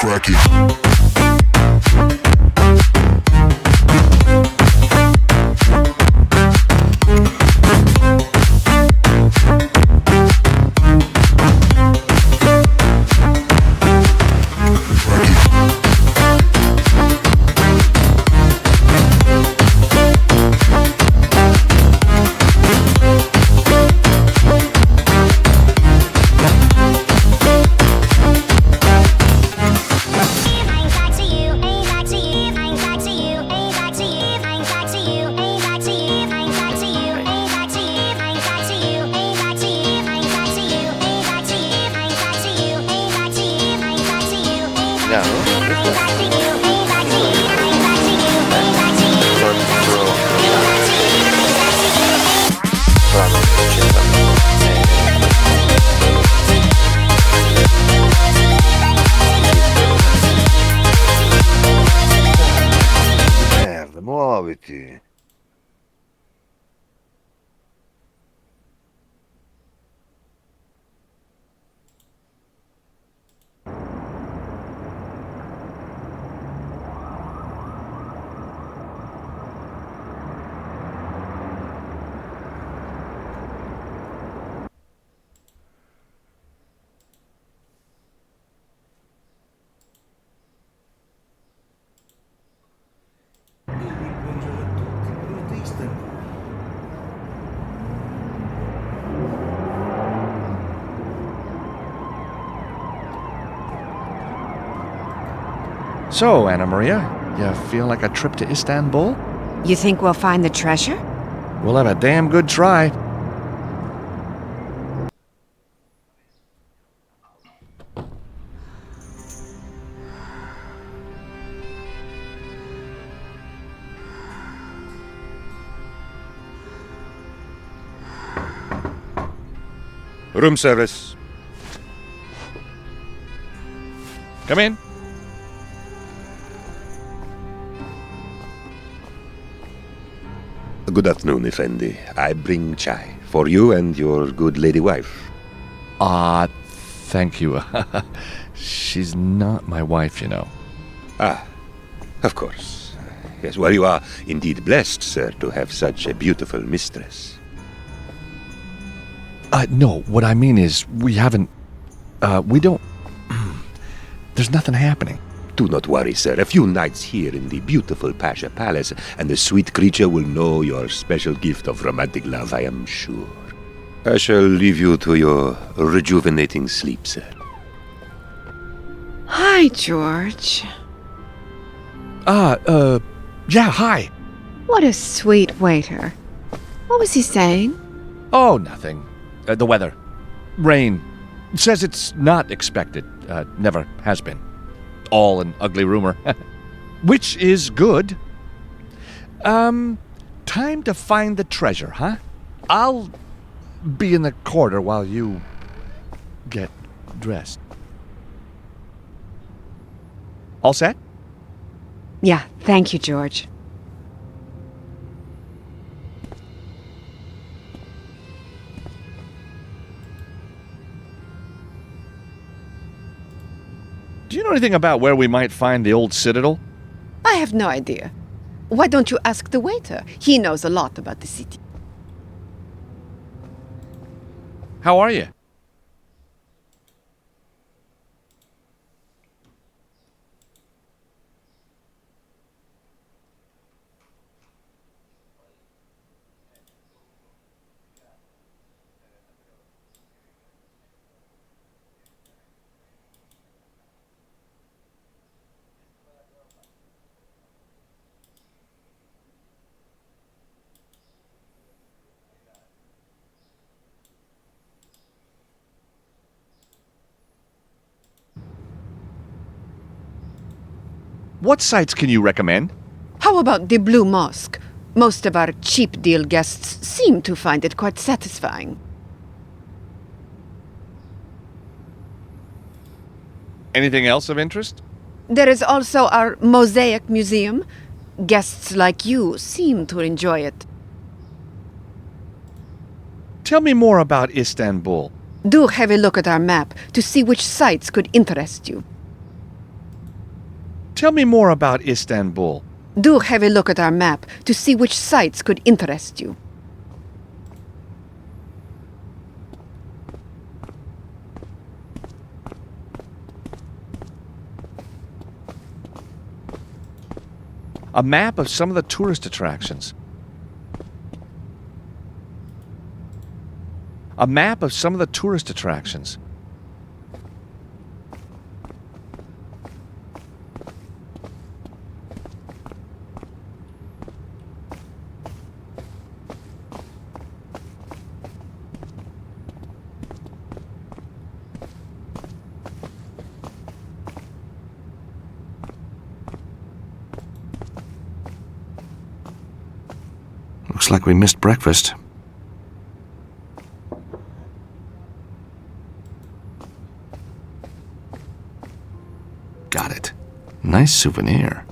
crack it. Merda, muoviti. Buongiorno a tutti, morte istambul. So, Anna Maria, you feel like a trip to Istanbul? You think we'll find the treasure? We'll have a damn good try. Room service. Come in. Good afternoon, Effendi. I bring chai for you and your good lady wife. Thank you. She's not my wife, you know. Ah, of course. Yes, well, you are indeed blessed, sir, to have such a beautiful mistress. No, what I mean is, we haven't, we don't, there's nothing happening. Do not worry, sir. A few nights here in the beautiful Pasha Palace, and the sweet creature will know your special gift of romantic love, I am sure. I shall leave you to your rejuvenating sleep, sir. Hi, George. Yeah, hi. What a sweet waiter. What was he saying? Oh, nothing. The weather. Rain. Says it's not expected. Never has been. All an ugly rumor. Which is good. Time to find the treasure, huh? I'll be in the corridor while you get dressed. All set? Yeah, thank you, George. Do you know anything about where we might find the old citadel? I have no idea. Why don't you ask the waiter? He knows a lot about the city. How are you? What sites can you recommend? How about the Blue Mosque? Most of our cheap deal guests seem to find it quite satisfying. Anything else of interest? There is also our Mosaic Museum. Guests like you seem to enjoy it. Tell me more about Istanbul. Do have a look at our map to see which sites could interest you. Tell me more about Istanbul. Do have a look at our map to see which sites could interest you. A map of some of the tourist attractions. A map of some of the tourist attractions. Looks like we missed breakfast. Got it. Nice souvenir.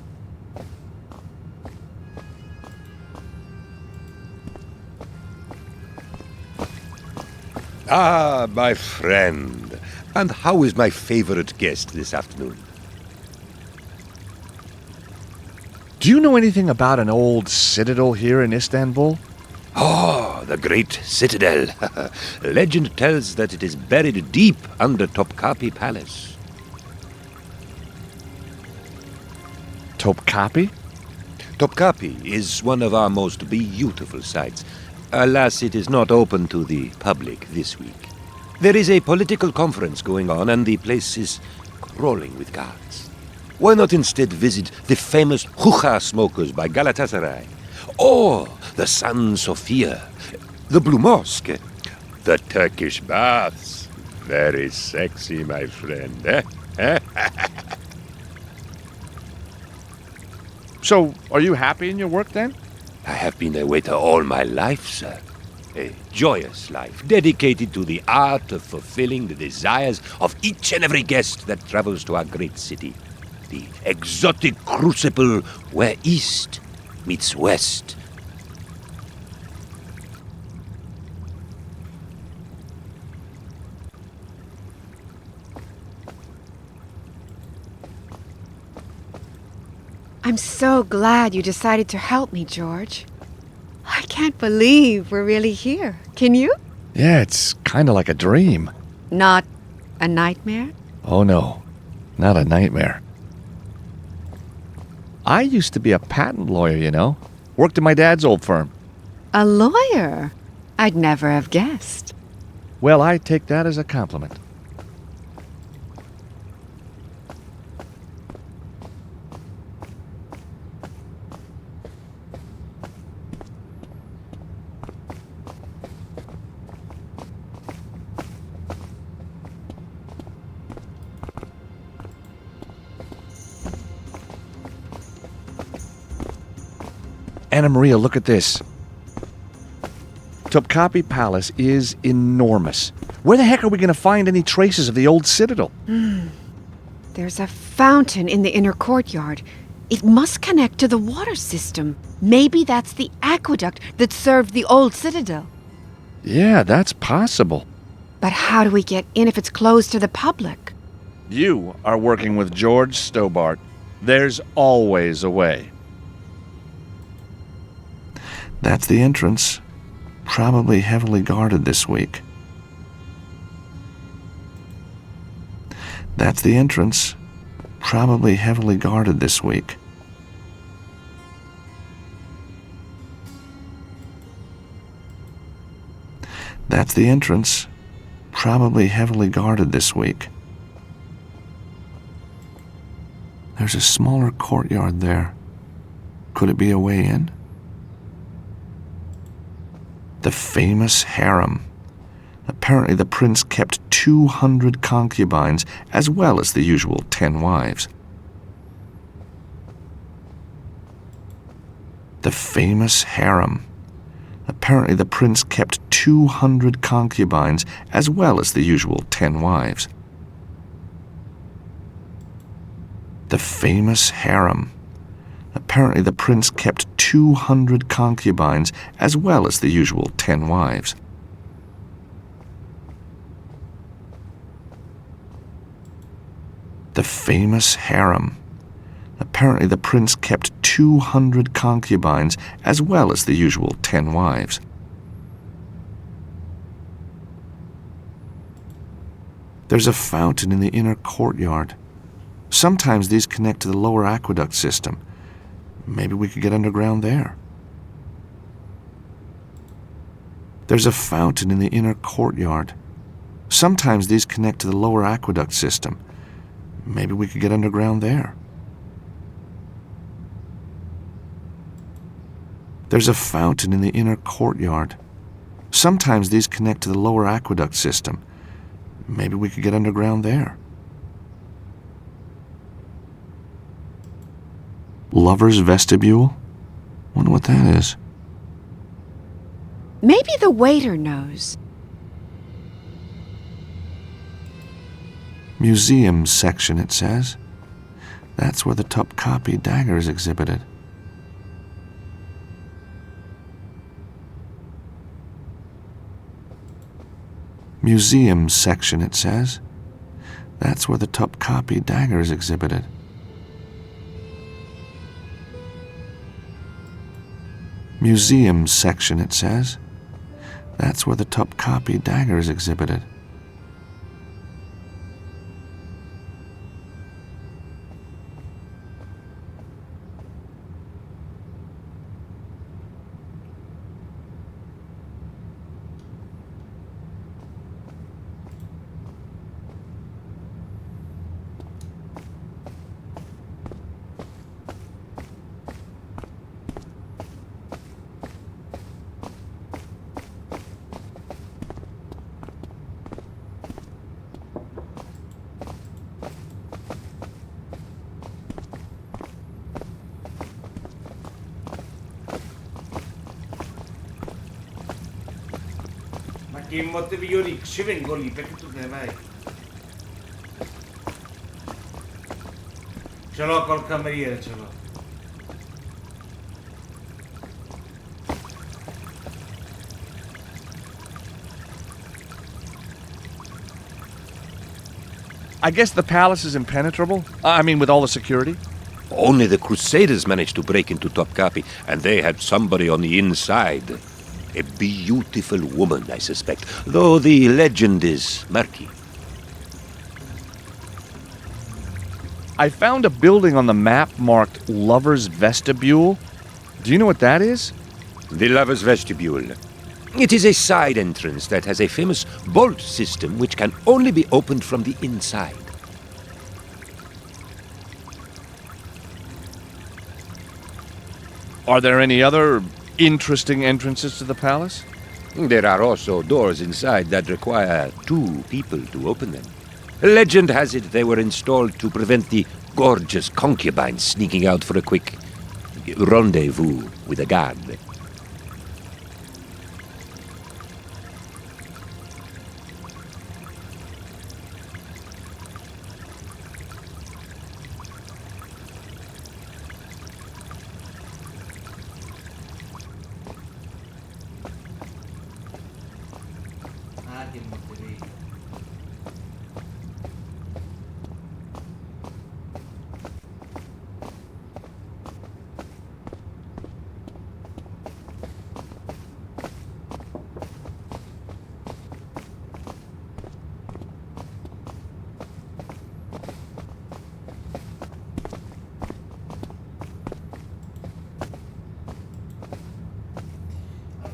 Ah, my friend. And how is my favorite guest this afternoon? Do you know anything about an old citadel here in Istanbul? Oh, the great citadel. Legend tells that it is buried deep under Topkapi Palace. Topkapi? Topkapi is one of our most beautiful sites. Alas, it is not open to the public this week. There is a political conference going on and the place is crawling with guards. Why not instead visit the famous hookah smokers by Galatasaray? Or the San Sofia, the Blue Mosque, the Turkish baths. Very sexy, my friend. So, are you happy in your work then? I have been a waiter all my life, sir. A joyous life, dedicated to the art of fulfilling the desires of each and every guest that travels to our great city. The exotic crucible where East meets West. I'm so glad you decided to help me, George. I can't believe we're really here. Can you? Yeah, it's kind of like a dream. Not a nightmare? Oh no, not a nightmare. I used to be a patent lawyer, you know. Worked in my dad's old firm. A lawyer? I'd never have guessed. Well, I take that as a compliment. Anna Maria, look at this. Topkapi Palace is enormous. Where the heck are we going to find any traces of the old citadel? There's a fountain in the inner courtyard. It must connect to the water system. Maybe that's the aqueduct that served the old citadel. Yeah, that's possible. But how do we get in if it's closed to the public? You are working with George Stobart. There's always a way. That's the entrance. Probably heavily guarded this week. That's the entrance. Probably heavily guarded this week. That's the entrance. Probably heavily guarded this week. There's a smaller courtyard there. Could it be a way in? The famous harem. Apparently the prince kept 200 concubines as well as the usual 10 wives. The famous harem. Apparently the prince kept 200 concubines as well as the usual 10 wives. The famous harem. Apparently the prince kept 200 concubines as well as the usual 10 wives. The famous harem. Apparently the prince kept 200 concubines as well as the usual 10 wives. There's a fountain in the inner courtyard. Sometimes these connect to the lower aqueduct system. Maybe we could get underground there. There's a fountain in the inner courtyard. Sometimes these connect to the lower aqueduct system. Maybe we could get underground there. There's a fountain in the inner courtyard. Sometimes these connect to the lower aqueduct system. Maybe we could get underground there. Lover's vestibule? Wonder what that is. Maybe the waiter knows. Museum section, it says. That's where the Topkapi dagger is exhibited. Museum section, it says. That's where the Topkapi dagger is exhibited. Museum section, it says. That's where the Topkapi dagger is exhibited. Che molte migliori ci vengo lì perché tu ne vai. Ce l'ho col cameriere, ce l'ho. I guess the palace is impenetrable? I mean, with all the security? Only the Crusaders managed to break into Topkapi, and they had somebody on the inside. A beautiful woman, I suspect, though the legend is murky. I found a building on the map marked Lover's Vestibule. Do you know what that is? The Lover's Vestibule. It is a side entrance that has a famous bolt system which can only be opened from the inside. Are there any other interesting entrances to the palace? There are also doors inside that require 2 people to open them. Legend has it they were installed to prevent the gorgeous concubines sneaking out for a quick rendezvous with a guard. Che molte lì.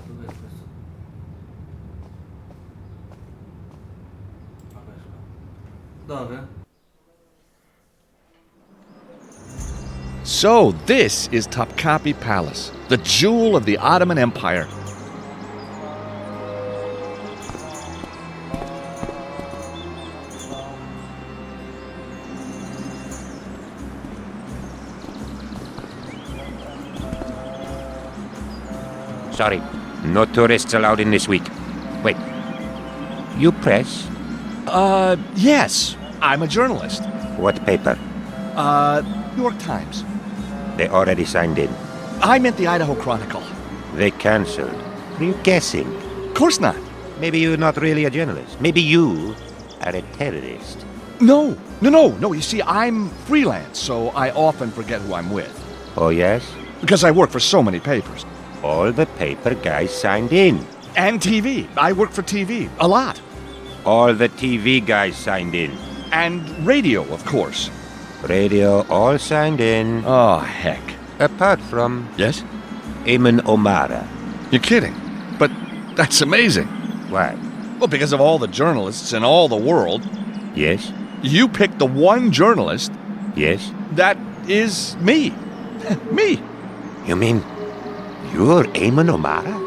Dov'è questo? Dove? So, this is Topkapi Palace, the jewel of the Ottoman Empire. Sorry, no tourists allowed in this week. Wait, you press? Yes, I'm a journalist. What paper? New York Times. They already signed in. I meant the Idaho Chronicle. They cancelled. Are you guessing? Of course not. Maybe you're not really a journalist. Maybe you are a terrorist. No, No, you see, I'm freelance, so I often forget who I'm with. Oh, yes? Because I work for so many papers. All the paper guys signed in. And TV. I work for TV. A lot. All the TV guys signed in. And radio, of course. Radio all signed in. Oh, heck. Apart from Yes? Eamon O'Mara. You're kidding. But that's amazing. Why? Well, because of all the journalists in all the world, Yes? you picked the one journalist Yes? that is me. Me. You mean you're Eamon O'Mara?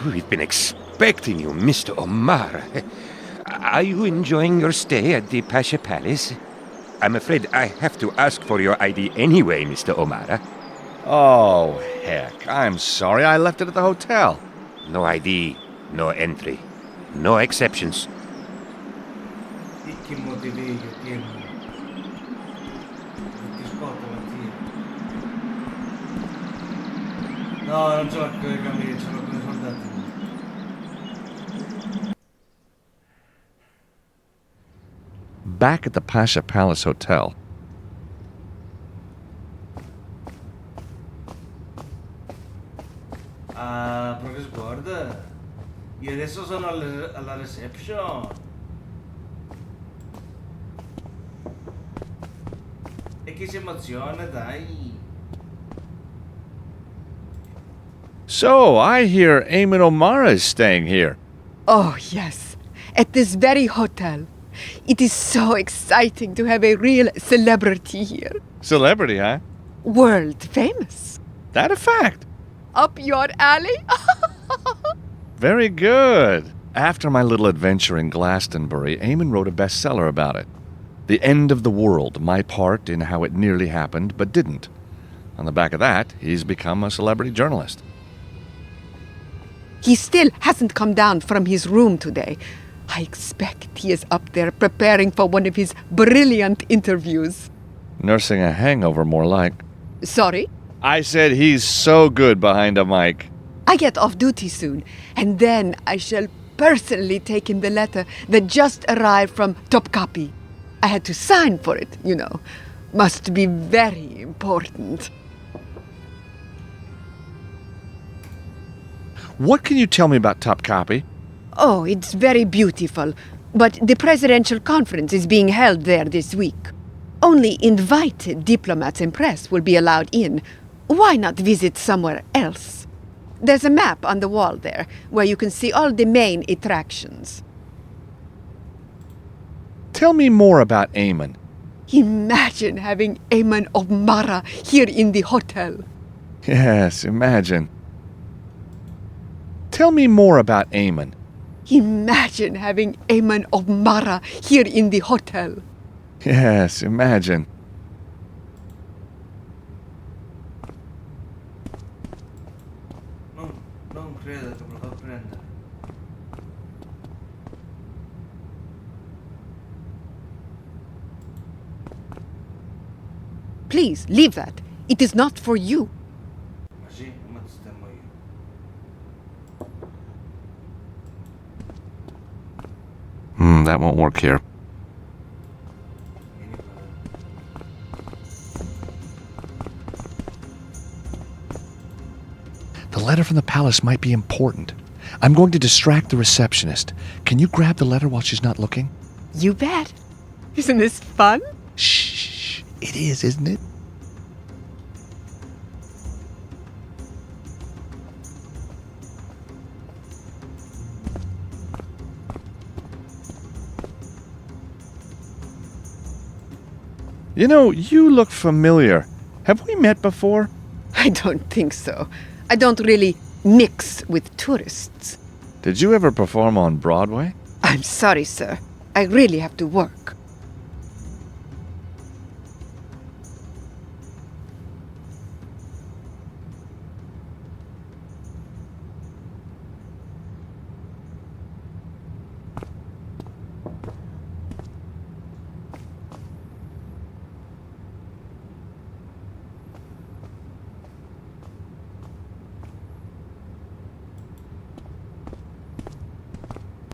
We've been expecting you, Mr. O'Mara. Are you enjoying your stay at the Pasha Palace? I'm afraid I have to ask for your ID anyway, Mr. O'Mara. Oh, heck. I'm sorry. I left it at the hotel. No ID, no entry, no exceptions. Che motivi io tieni? Ti scotta mattina. No, non ce l'ho con le camicie, ce l'ho con i soldati. Back at the Pasha Palace Hotel. Ah, Professor guarda. Io adesso sono alla reception. E che si emoziona, dai. So, I hear Eamon O'Mara is staying here. Oh, yes. At this very hotel. It is so exciting to have a real celebrity here. Celebrity, huh? World famous. That a fact? Up your alley? Very good. After my little adventure in Glastonbury, Eamon wrote a bestseller about it. The End of the World, my part in how it nearly happened but didn't. On the back of that, he's become a celebrity journalist. He still hasn't come down from his room today. I expect he is up there preparing for one of his brilliant interviews. Nursing a hangover, more like. Sorry? I said he's so good behind a mic. I get off duty soon, and then I shall personally take him the letter that just arrived from Topkapi. I had to sign for it, you know. Must be very important. What can you tell me about Topkapi? Oh, it's very beautiful. But the presidential conference is being held there this week. Only invited diplomats and press will be allowed in. Why not visit somewhere else? There's a map on the wall there, where you can see all the main attractions. Tell me more about Eamon. Imagine having Eamon O'Mara here in the hotel. Yes, imagine. Tell me more about Eamon. Imagine having Eamon O'Mara here in the hotel. Yes, imagine. Non credo che me lo fa prendere. Please, leave that. It is not for you. Ma sì, ma stiamo io. That won't work here. Vieni qua. The letter from the palace might be important. I'm going to distract the receptionist. Can you grab the letter while she's not looking? You bet. Isn't this fun? Shh. It is, isn't it? You know, you look familiar. Have we met before? I don't think so. I don't really mix with tourists. Did you ever perform on Broadway? I'm sorry, sir. I really have to work.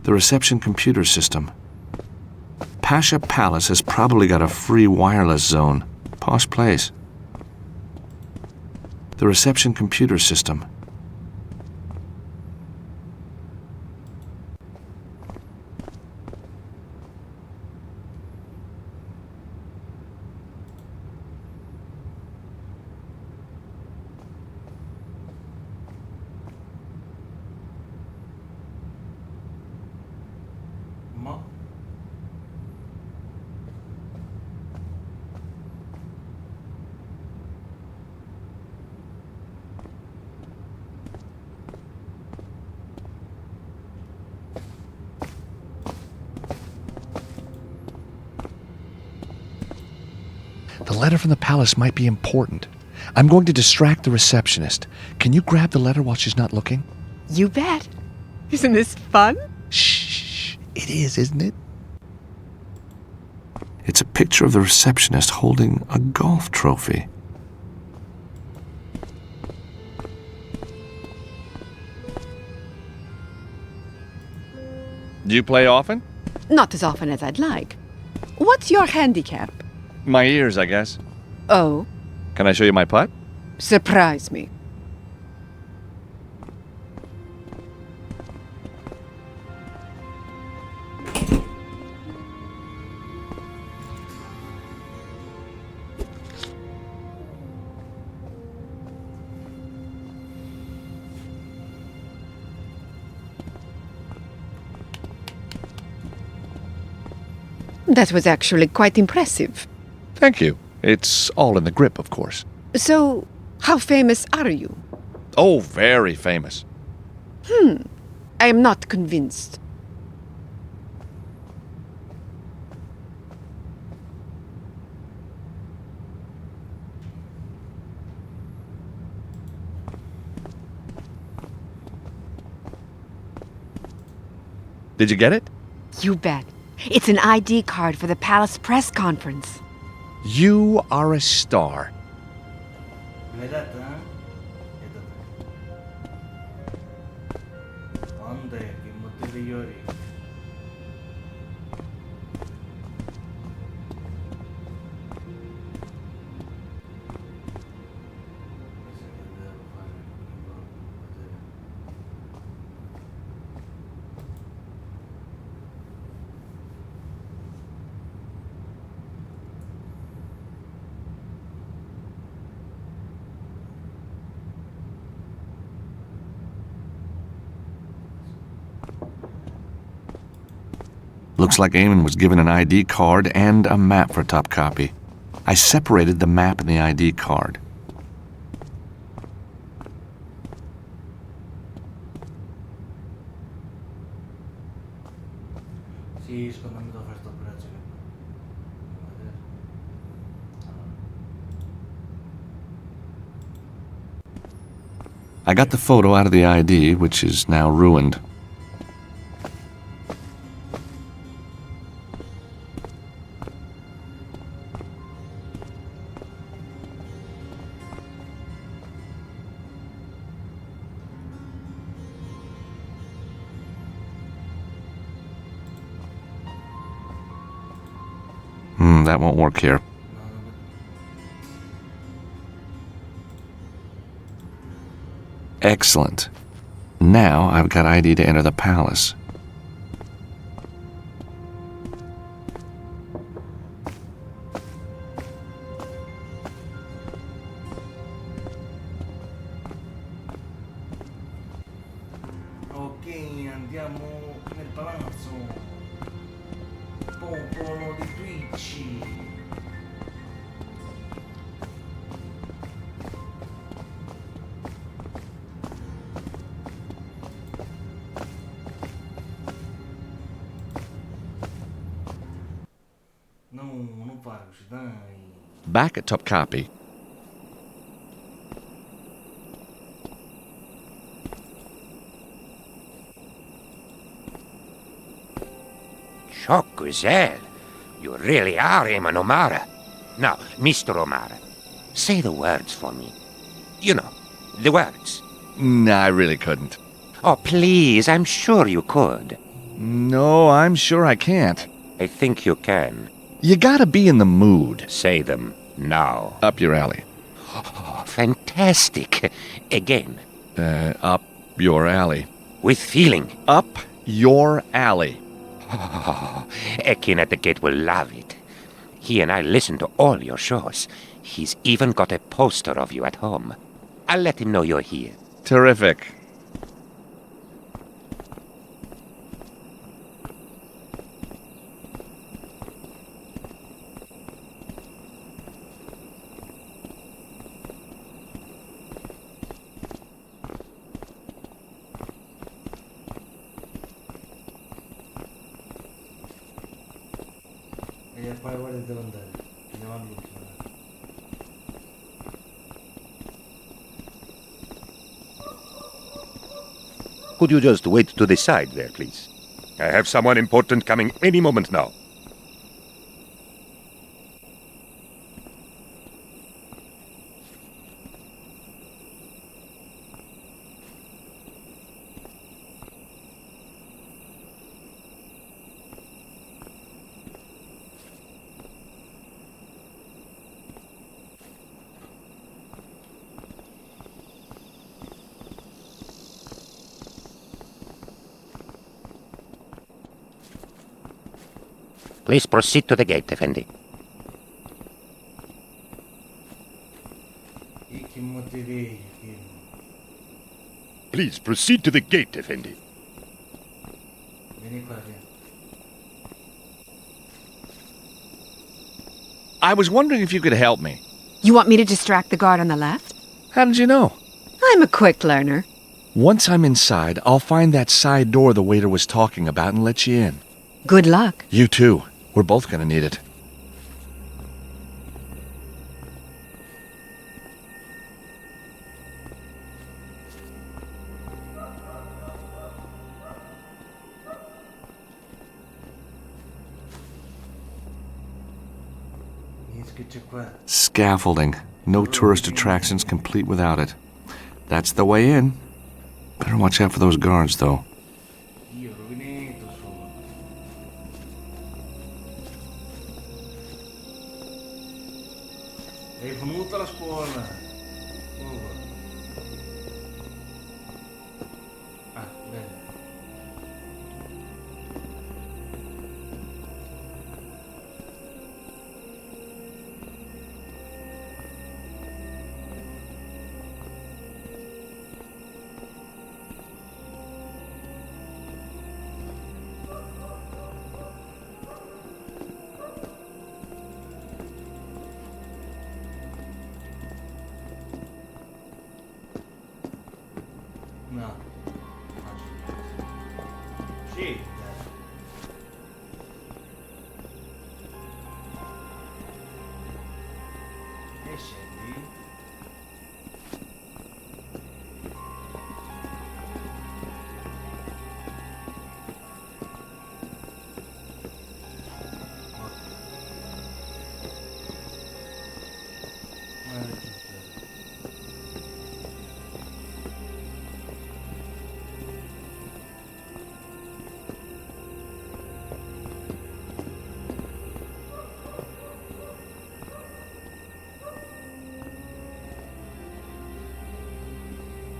The reception computer system. Pasha Palace has probably got a free wireless zone. Posh place. The reception computer system. Ma The letter from the palace might be important. I'm going to distract the receptionist. Can you grab the letter while she's not looking? You bet. Isn't this fun? Shh. It is, isn't it? It's a picture of the receptionist holding a golf trophy. Do you play often? Not as often as I'd like. What's your handicap? My ears, I guess. Oh, Can I show you my putt? surprise me. That was actually quite impressive. Thank you. It's all in the grip, of course. So, how famous are you? Oh, very famous. I am not convinced. Did you get it? You bet. It's an ID card for the palace press conference. You are a star. Vedat, ha? Ande, che motiviori. Looks like Eamon was given an ID card and a map for top copy. I separated the map and the ID card. Sì, secondo me devo fare sto prezzo. I got the photo out of the ID, which is now ruined. That won't work here. Excellent. Now I've got ID to enter the palace. Ok, andiamo nel palazzo. Popolo di Twitch. No, non fare così, dai. Back at top copy. Chocuzel, you really are Eamon O'Mara. Now, Mr. O'Mara, say the words for me. You know, the words. Nah, I really couldn't. Oh, please, I'm sure you could. No, I'm sure I can't. I think you can. You gotta be in the mood. Say them now. Up your alley. Oh, fantastic. Again. Up your alley. With feeling. Up your alley. Oh, Ekin at the gate will love it. He and I listen to all your shows. He's even got a poster of you at home. I'll let him know you're here. Terrific. E poi guarda dove andare. Andiamo all'ultimo. Could you just wait to the side there, please? I have someone important coming any moment now. Please proceed to the gate, Effendi. Che motivi che... Please proceed to the gate, Effendi. Vieni qua, vieni. I was wondering if you could help me. You want me to distract the guard on the left? How did you know? I'm a quick learner. Once I'm inside, I'll find that side door the waiter was talking about and let you in. Good luck. You too. We're both gonna need it. Che c'è qua? Scaffolding. No tourist attractions complete without it. That's the way in. Better watch out for those guards, though. Io rovinato sono. È venuta la scuola. Oh. Ah, bene. No. Sì. E scendi.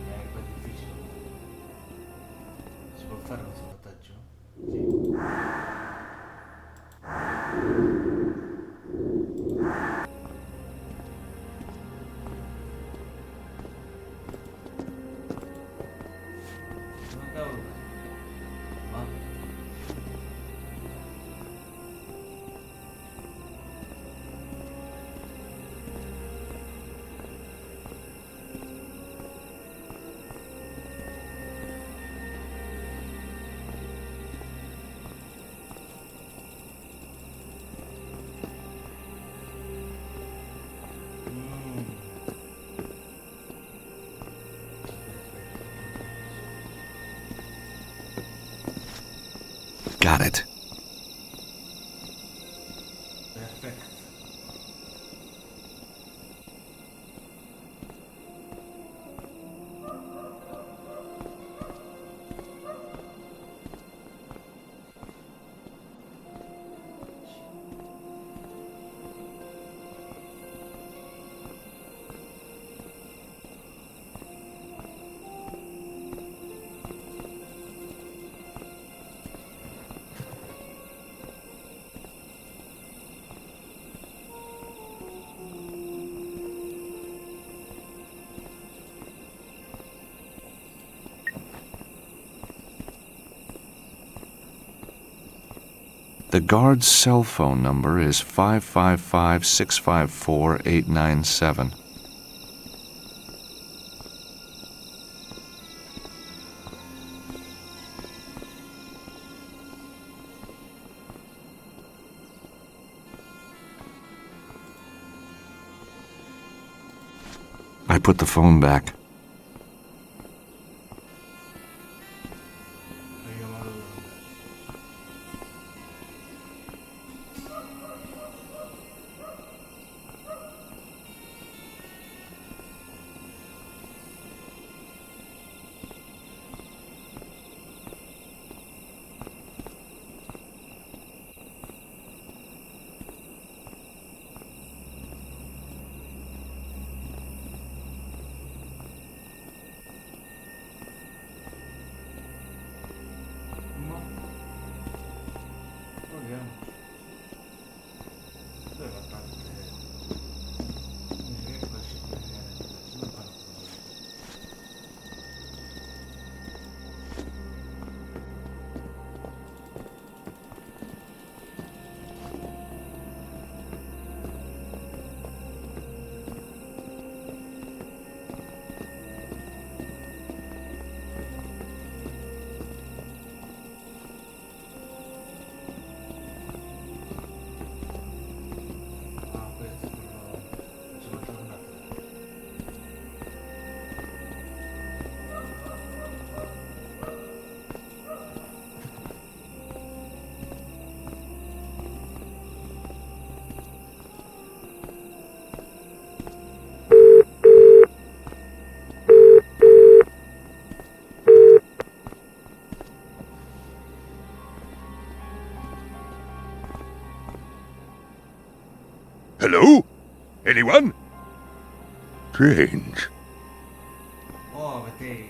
Qua è difficile. Si può fare un sabotaggio? Sì. Ma cavolo. Ma... Got it. Perfetto. The guard's cell phone number is 555-654-897. I put the phone back. Hello? Anyone? Strange. Oh, vabbè.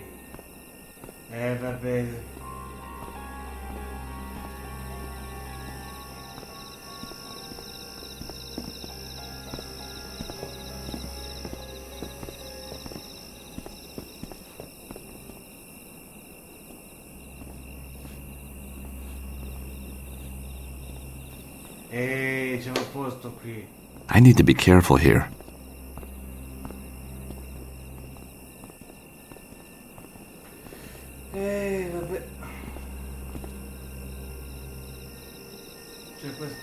Vabbè. Siamo a posto qui. I need to be careful here. Vabbè. Cioè, questo...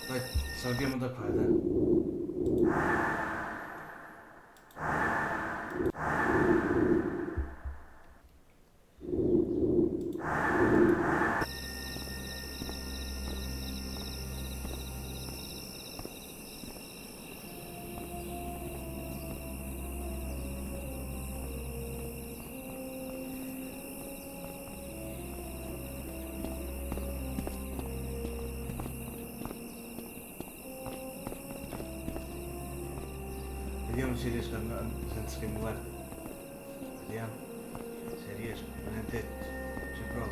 Dai, salviamo da qua, dai. Vediamo se riesco senza che mi guardi. Vediamo se riesco, non è detto. Ci provo.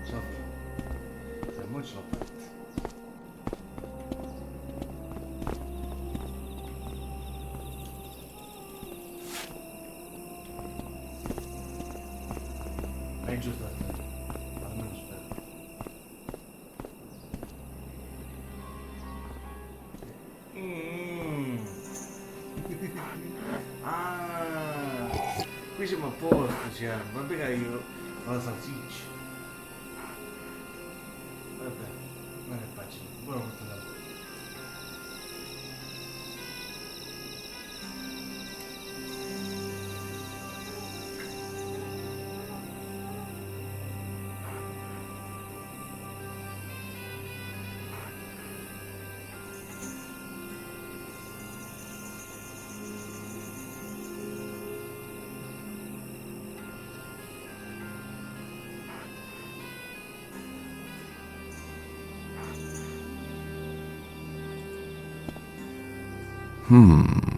Soffro. E mo ce l'ho fatta. Ma è giusto, almeno spero. Ah, qui siamo a posto, cioè, vabbè che io ho la salsiccia. Vabbè, non è facile, buona fortuna.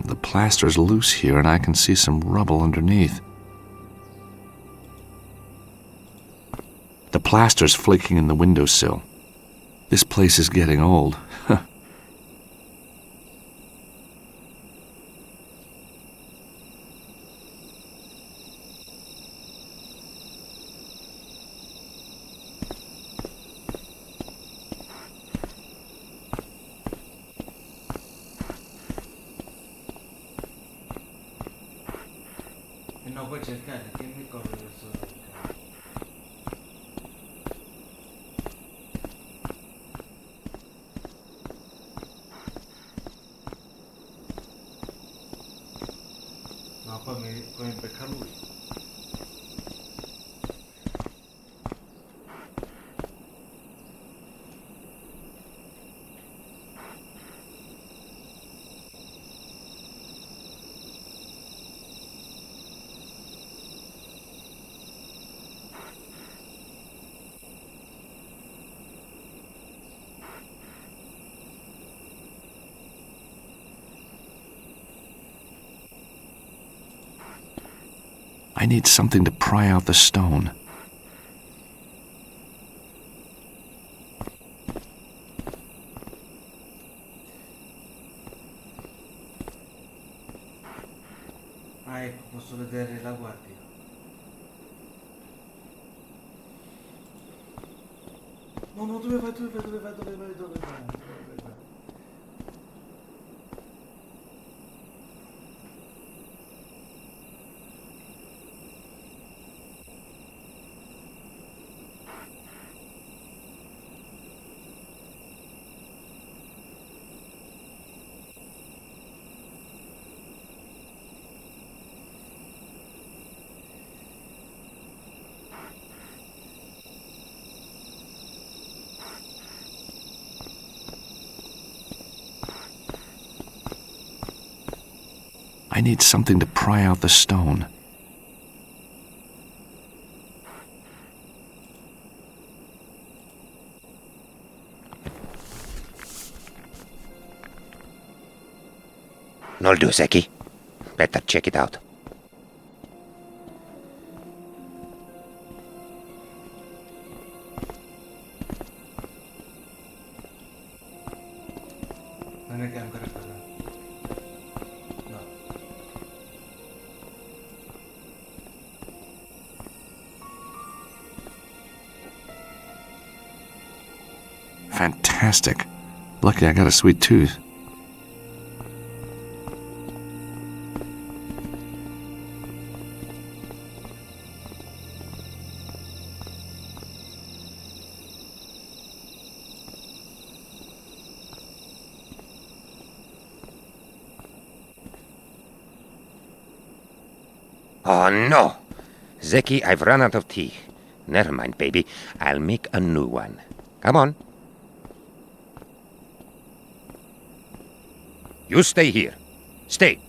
The plaster's loose here and I can see some rubble underneath. The plaster's flaking in the windowsill. This place is getting old. No, puoi cercare, che mi corre questo. No, poi mi becca lui. I need something to pry out the stone. Ah, ecco, posso vedere la guardia. No, no, dove vai, dove vai, dove vai, dove vai, dove vai, dove vai? I need something to pry out the stone. Nol do, Zeki. Better check it out. Non è che ancora parla. No. Fantastic. Lucky I got a sweet tooth. Oh, no! Zeki, I've run out of tea. Never mind, baby. I'll make a new one. Come on. You stay here. Stay.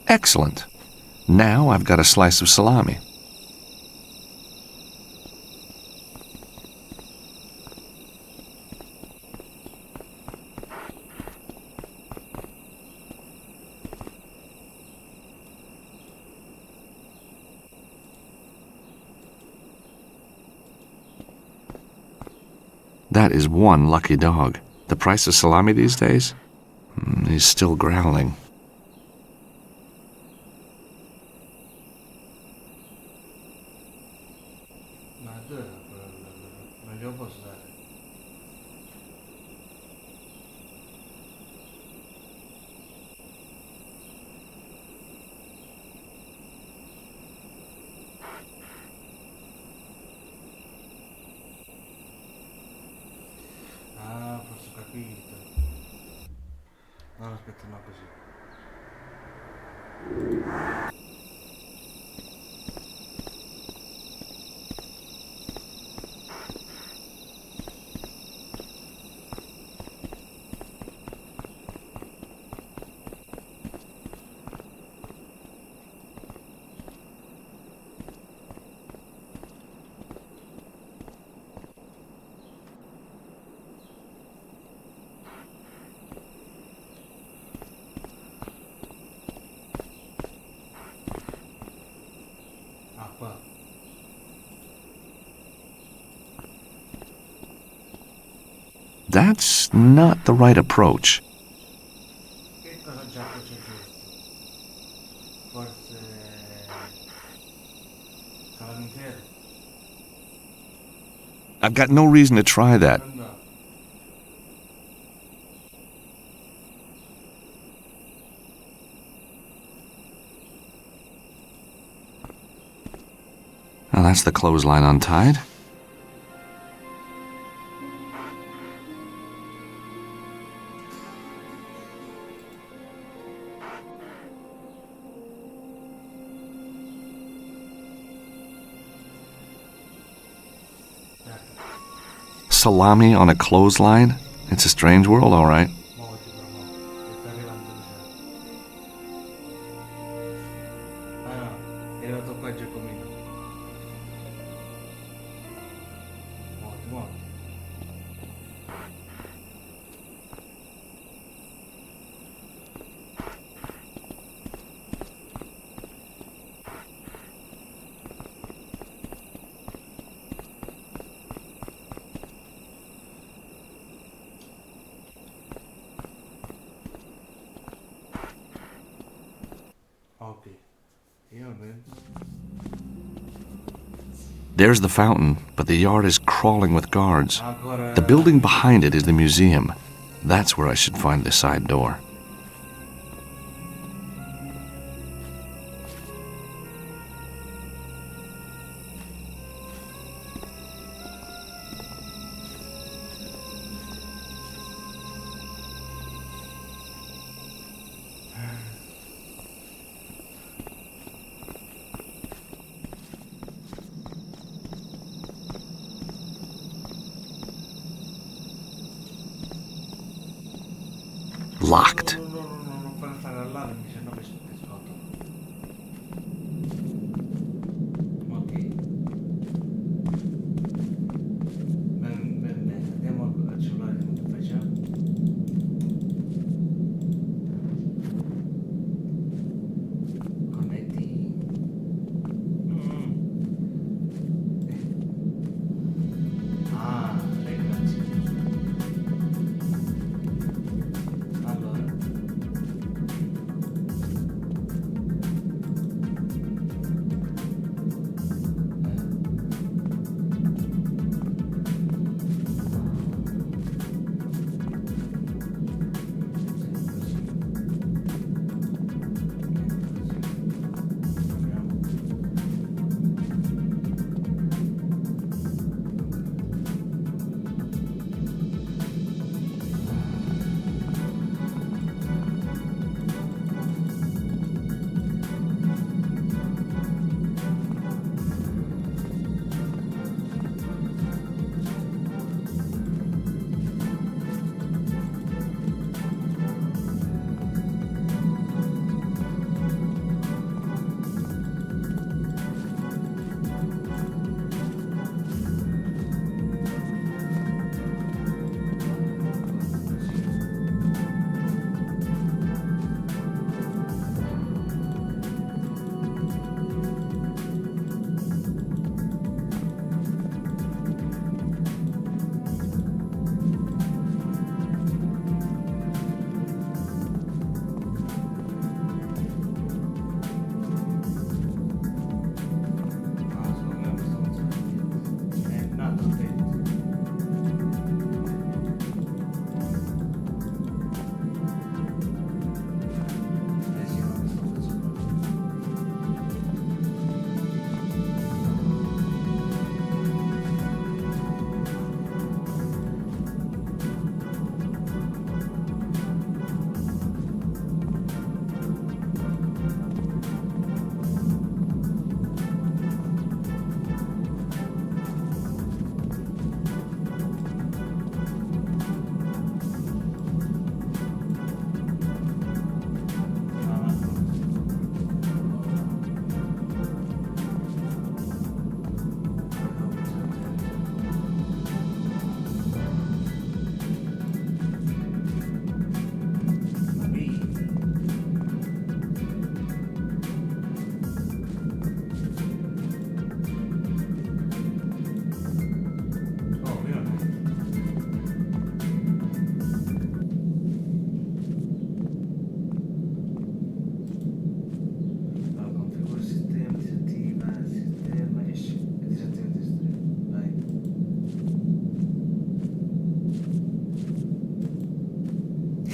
Excellent. Now I've got a slice of salami. That is one lucky dog. The price of salami these days? He's still growling. Ma dove non glielo posso dare? Ah, forse ho capito. No, aspetta, no, così. Ah, qua. That's not the right approach. Che cosa già c'è giusto? I've got no reason to try that. No. Well, that's the clothesline untied. Salami on a clothesline? It's a strange world, all right. Muoviti però, mo. Che sta arrivando mi sa. Ah no, è arrivato qua Giacomino. Muoviti, muoviti. Ok. Io vedo. There's the fountain, but the yard is crawling with guards. Ancora. The building behind it is the museum. That's where I should find the side door. Locked. Non fare allarmi, se no mi scotto. Ok. Bene. Andiamo al cellulare, come facciamo? Connetti. Ah, grazie. Allora.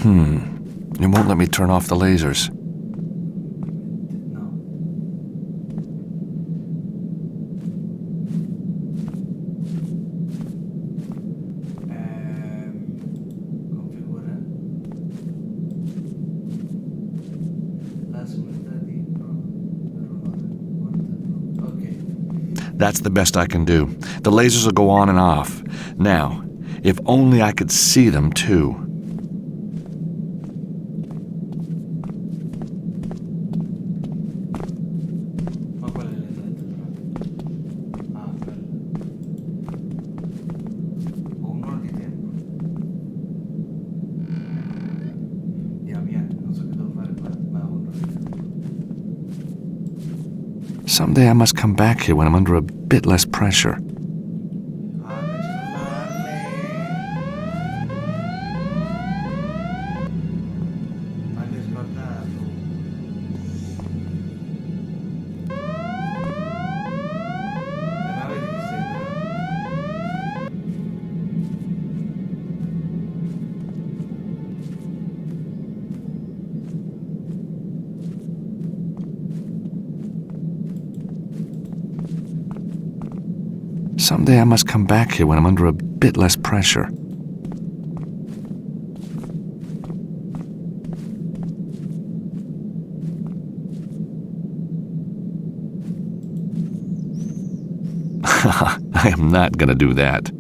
It won't let me turn off the lasers. No. Configura la seguridad di morte. Okay. That's the best I can do. The lasers will go on and off. Now, if only I could see them, too. Ma qual è l'entrata? Ah, quella. Ho un'ora di tempo. Via, non so che devo fare qua, ma ho un'ora di tempo. Someday I must come back here when I'm under a bit less pressure. Someday I must come back here when I'm under a bit less pressure. I am not going to do that.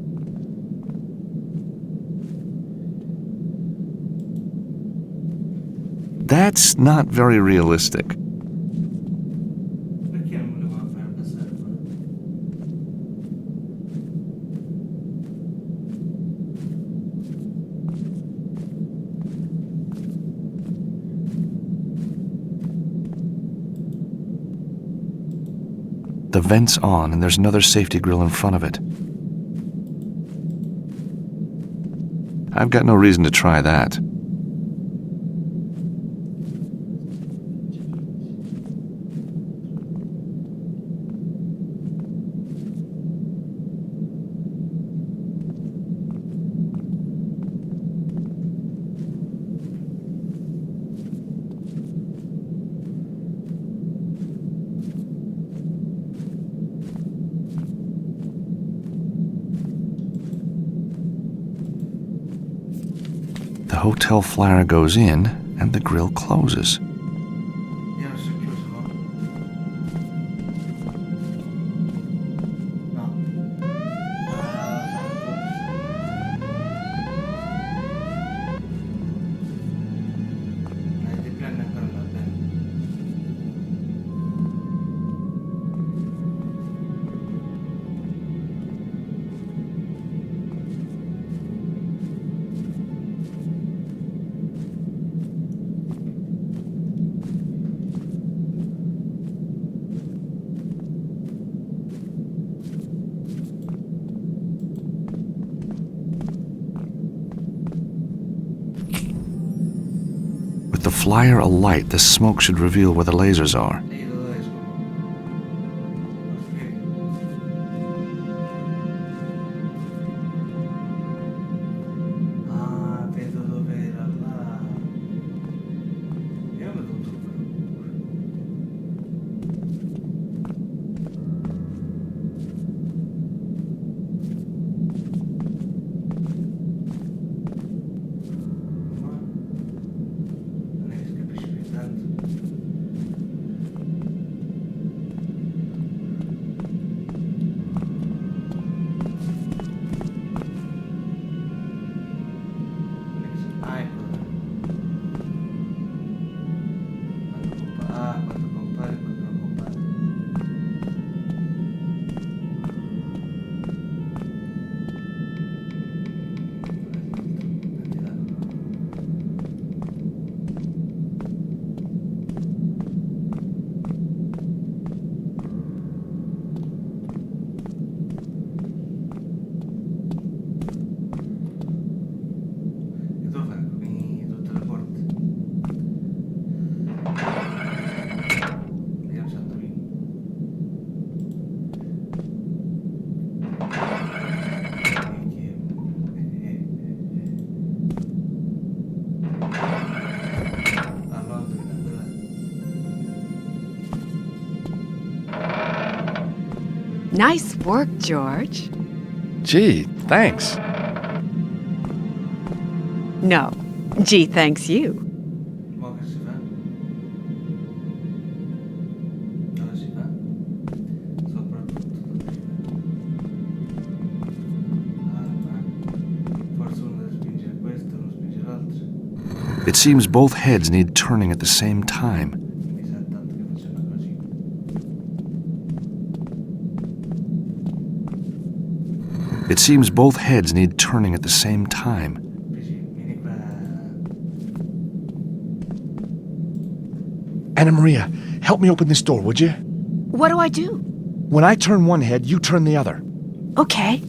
That's not very realistic. Perché non me lo vuoi fare passare qua? The vent's on, and there's another safety grill in front of it. I've got no reason to try that. The hotel flyer goes in, and the grill closes. Io non sono chiuso, no? No. Ti prende ancora da bene. With the flyer alight, the smoke should reveal where the lasers are. E io dove esco? Ah, vedo dove era là. Io vedo tutto. Ma non è che si capisce più tanto. Nice work, George. Gee, thanks. No. Gee, thanks you. Mo che si fa? Cosa si fa? Soprattutto forse uno deve spingere questo e uno spinge l'altro. It seems both heads need turning at the same time. Mi sa tanto che funziona così. It seems both heads need turning at the same time. Vieni qua. Anna Maria, help me open this door, would you? What do I do? When I turn one head, you turn the other. Okay.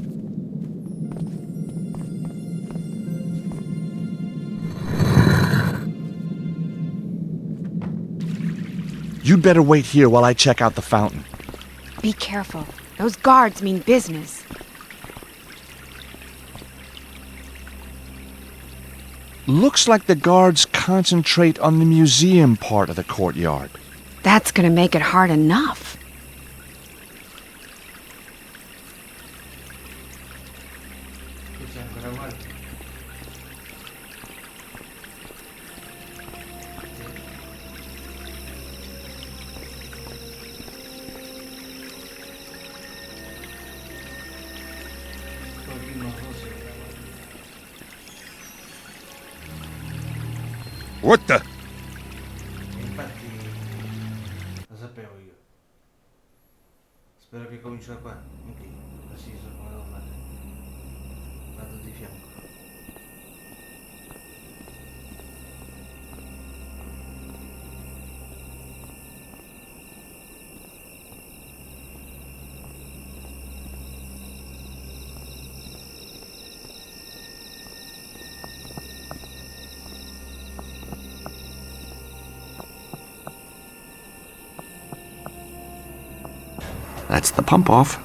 You'd better wait here while I check out the fountain. Be careful. Those guards mean business. Looks like the guards concentrate on the museum part of the courtyard. That's gonna make it hard enough. Tu sei ancora uguale. Pochino così. What the? Infatti lo sapevo io. Spero che cominci da qua. Ok, così so come devo fare. Vado di fianco. That's the pump off.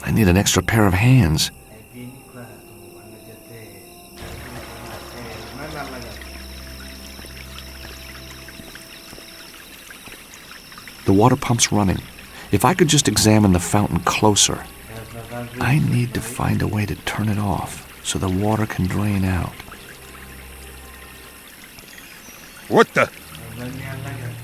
I need an extra pair of hands. E vieni qua tu, quando c'è te. Non allagare. The water pump's running. If I could just examine the fountain closer. I need to find a way to turn it off so the water can drain out. What the? Non mi allagare.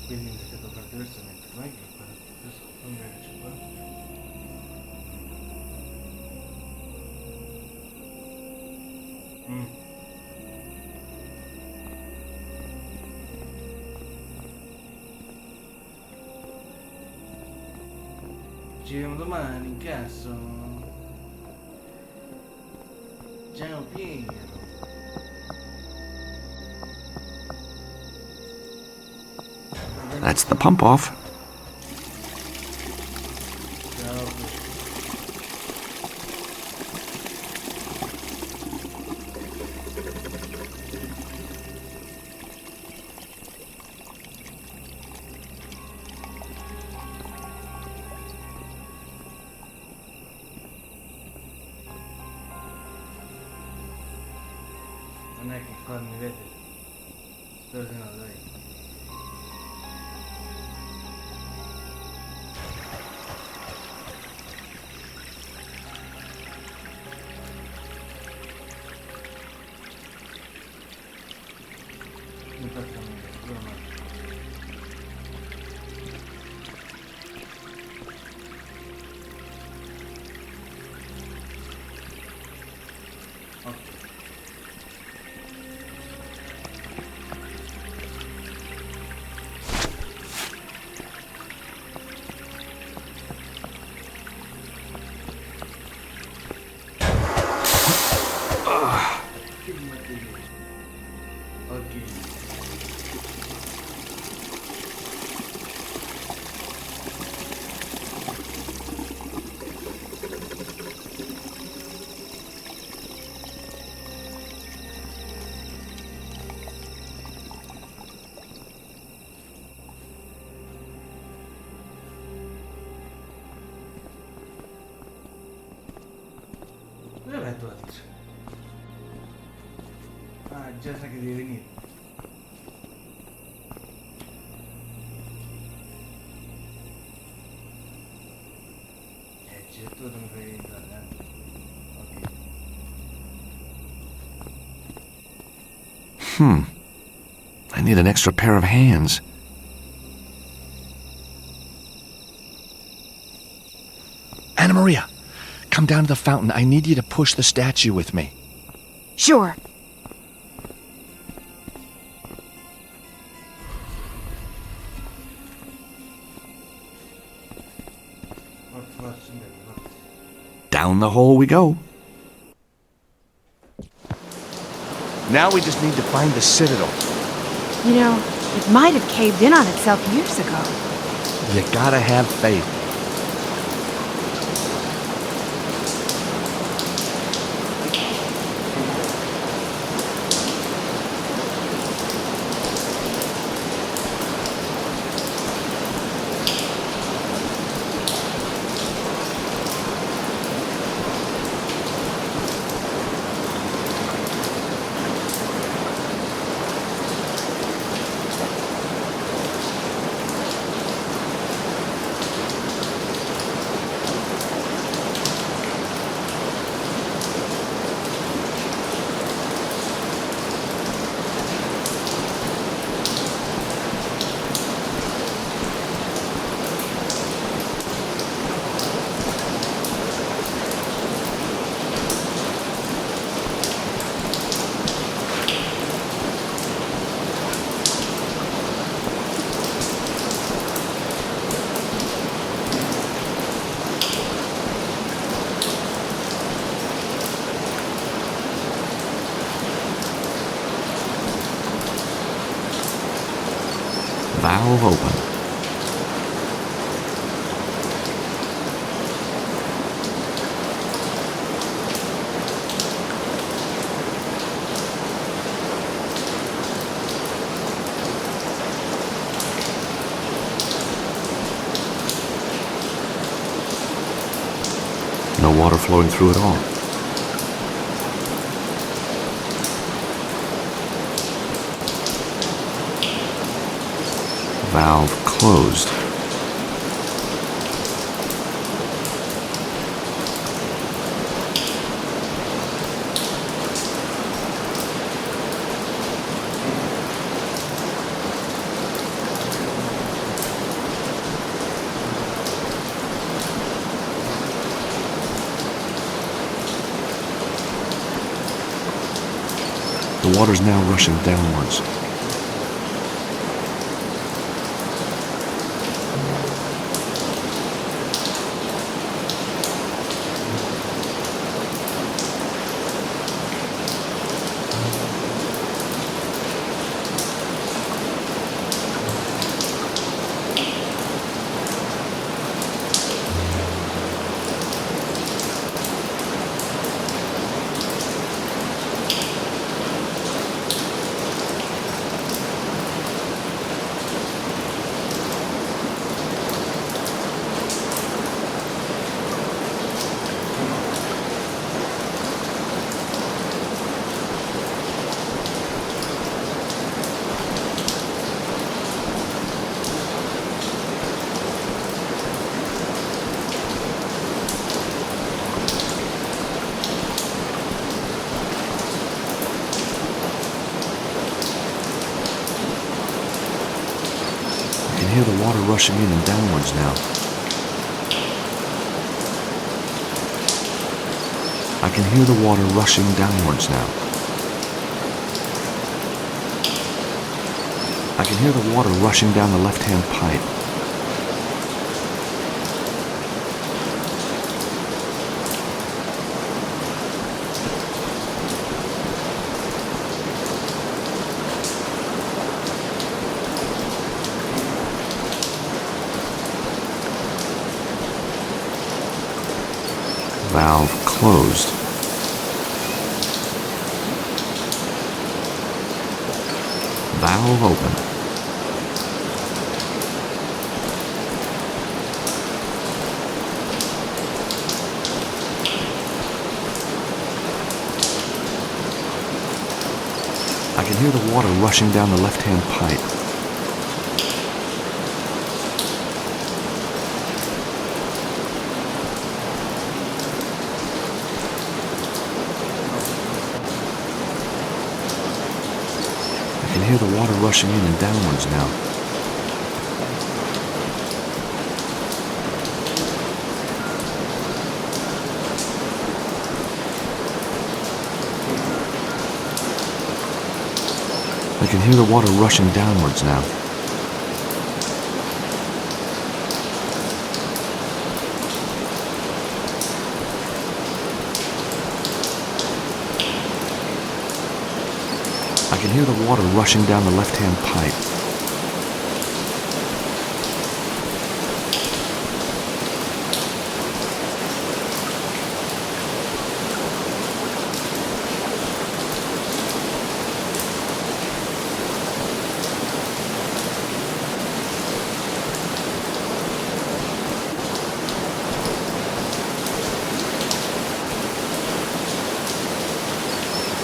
Quindi mi devo fare diversamente, non è che questo non mi piace qua. Ci vediamo domani in caso. Ciao Piero. That's the pump off. Ciao. Non è che qua mi vede. Spero di no, dai. Mi faccio una mano. Ok. non c'è che devi venire. C'è tutto mi fai entrare, Ok. I need an extra pair of hands. Anna Maria, come down to the fountain. I need you to push the statue with me. Sure. Down the hole we go. Now we just need to find the citadel. You know, it might have caved in on itself years ago. You gotta have faith. Valve open. No water flowing through at all. Valve closed. The water's now rushing downwards. I can hear the water rushing in and downwards now. I can hear the water rushing downwards now. I can hear the water rushing down the left-hand pipe. Valve closed. Valve open. hear the water rushing down the left-hand pipe. I can hear the water rushing in and downwards now. I can hear the water rushing downwards now. I can hear the water rushing down the left-hand pipe.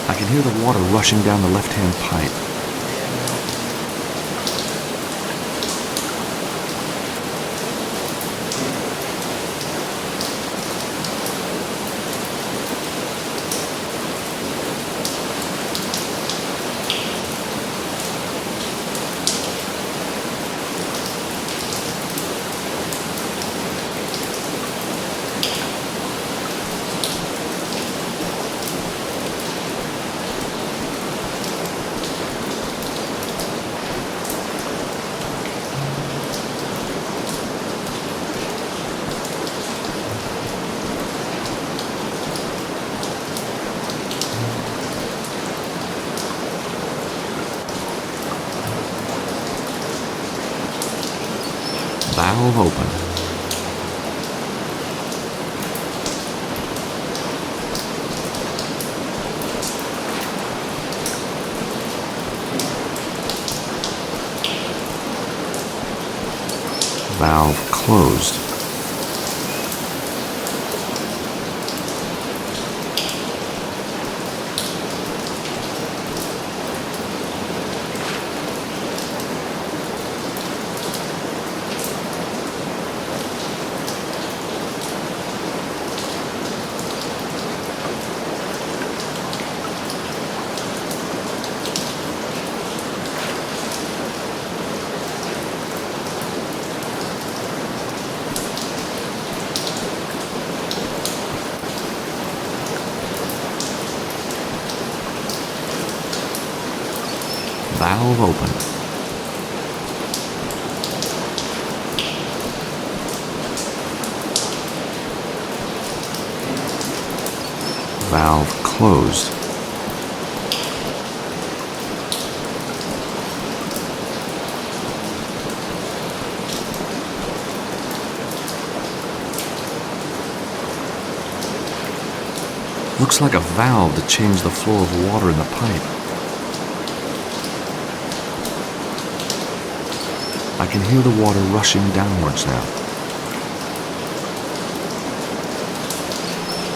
I can hear the water rushing down the left-hand pipe. Valve open. Valve closed. Valve open. Valve closed. Looks like a valve to change the flow of water in the pipe. I can hear the water rushing downwards now.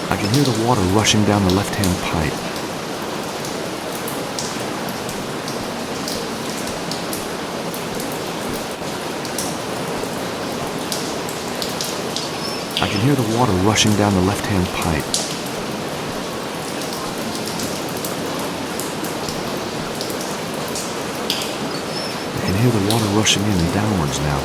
I can hear the water rushing down the left-hand pipe. I can hear the water rushing down the left-hand pipe. I can hear the water rushing in and downwards now.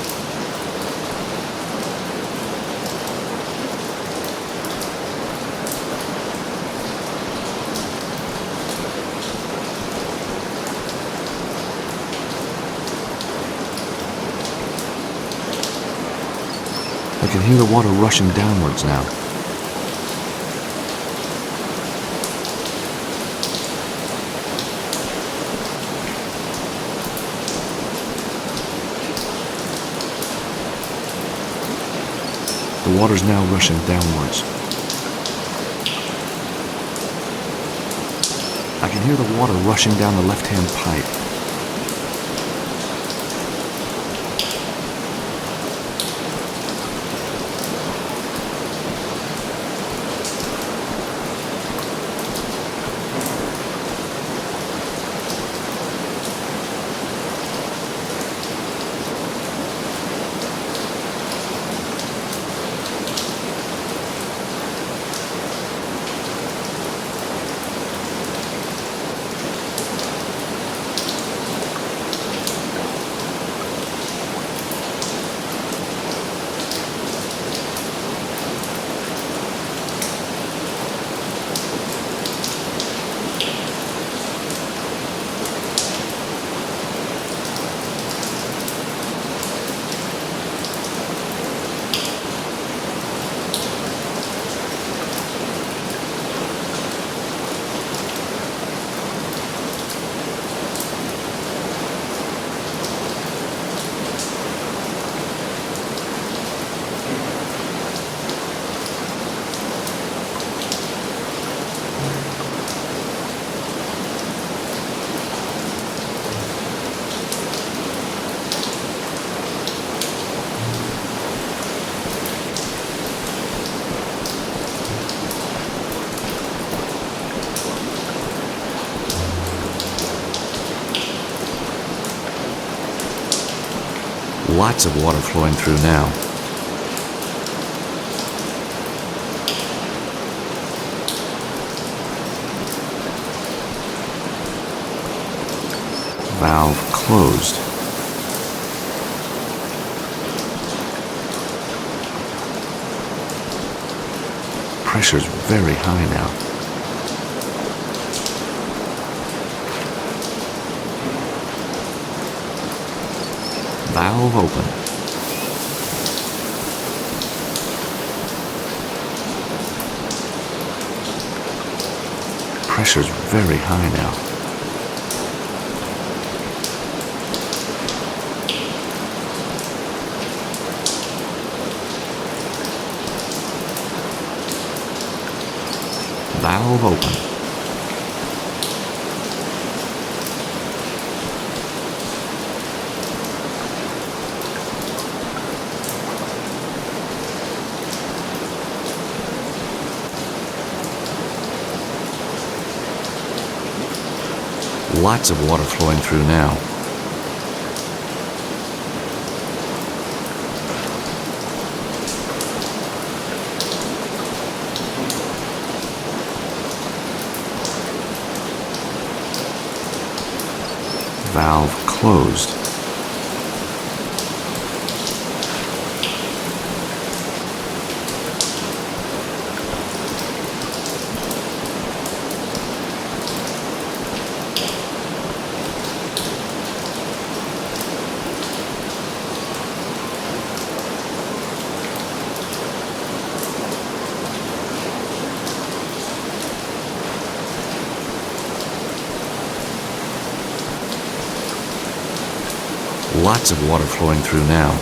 I can hear the water rushing downwards now. The water's now rushing downwards. I can hear the water rushing down the left-hand pipe. Lots of water flowing through now. Valve closed. Pressure's very high now. Valve open. Pressure's very high now. Valve open. Lots of water flowing through now. Valve closed. Lots of water flowing through now.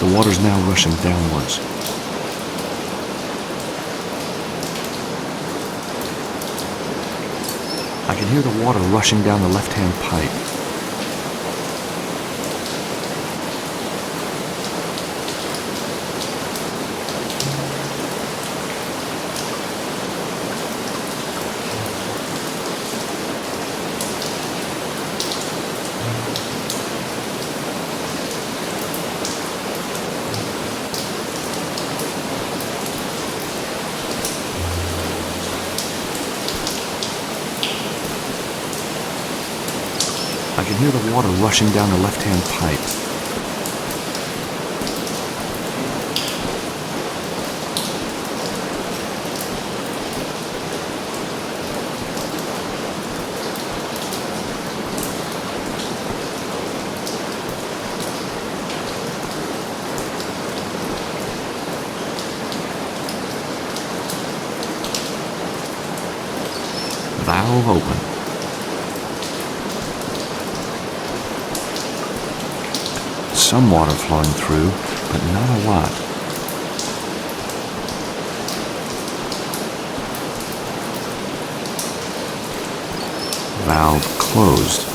The water's now rushing downwards. I can hear the water rushing down the left-hand pipe. I can hear the water rushing down the left-hand pipe. Valve open. Some water flowing through, but not a lot. Valve closed.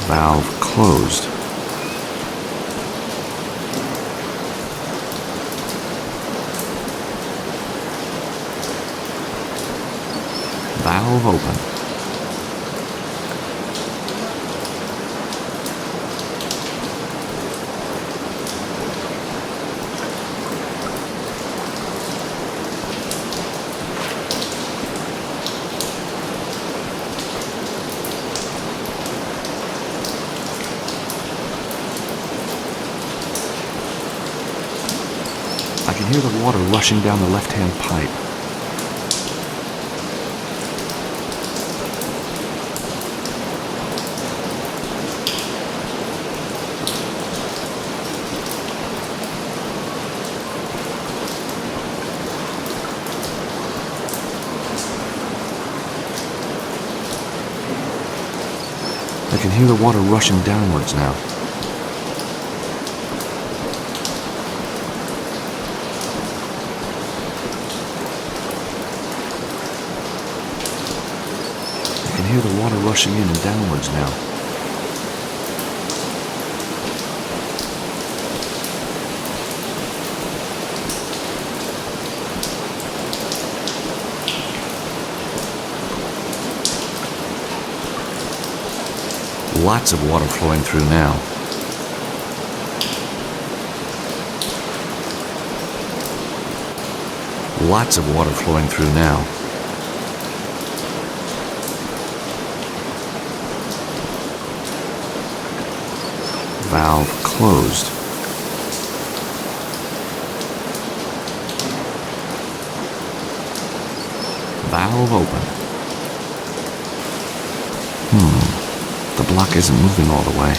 Valve closed. Valve open. I can hear the water rushing down the left-hand pipe. I can hear the water rushing downwards now. I can hear the water rushing in and downwards now. Lots of water flowing through now. Lots of water flowing through now. Valve closed. Valve open. The block isn't moving all the way.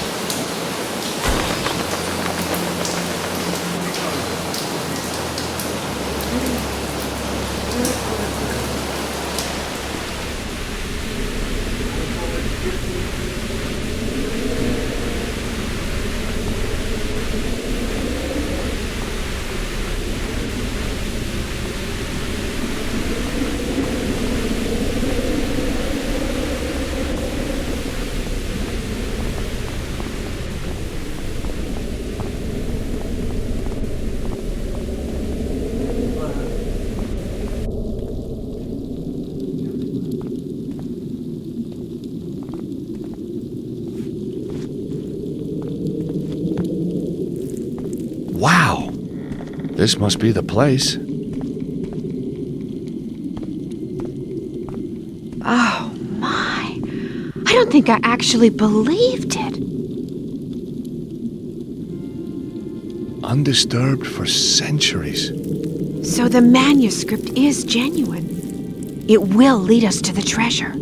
Wow! This must be the place. Oh, my. I don't think I actually believed it. Undisturbed for centuries. So the manuscript is genuine. It will lead us to the treasure.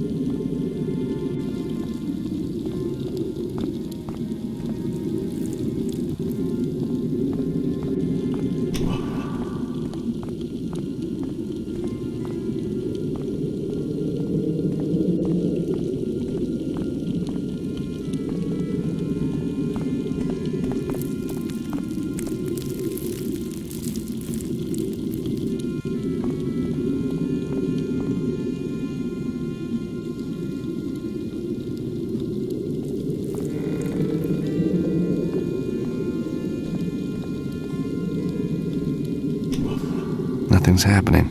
Nothing's happening.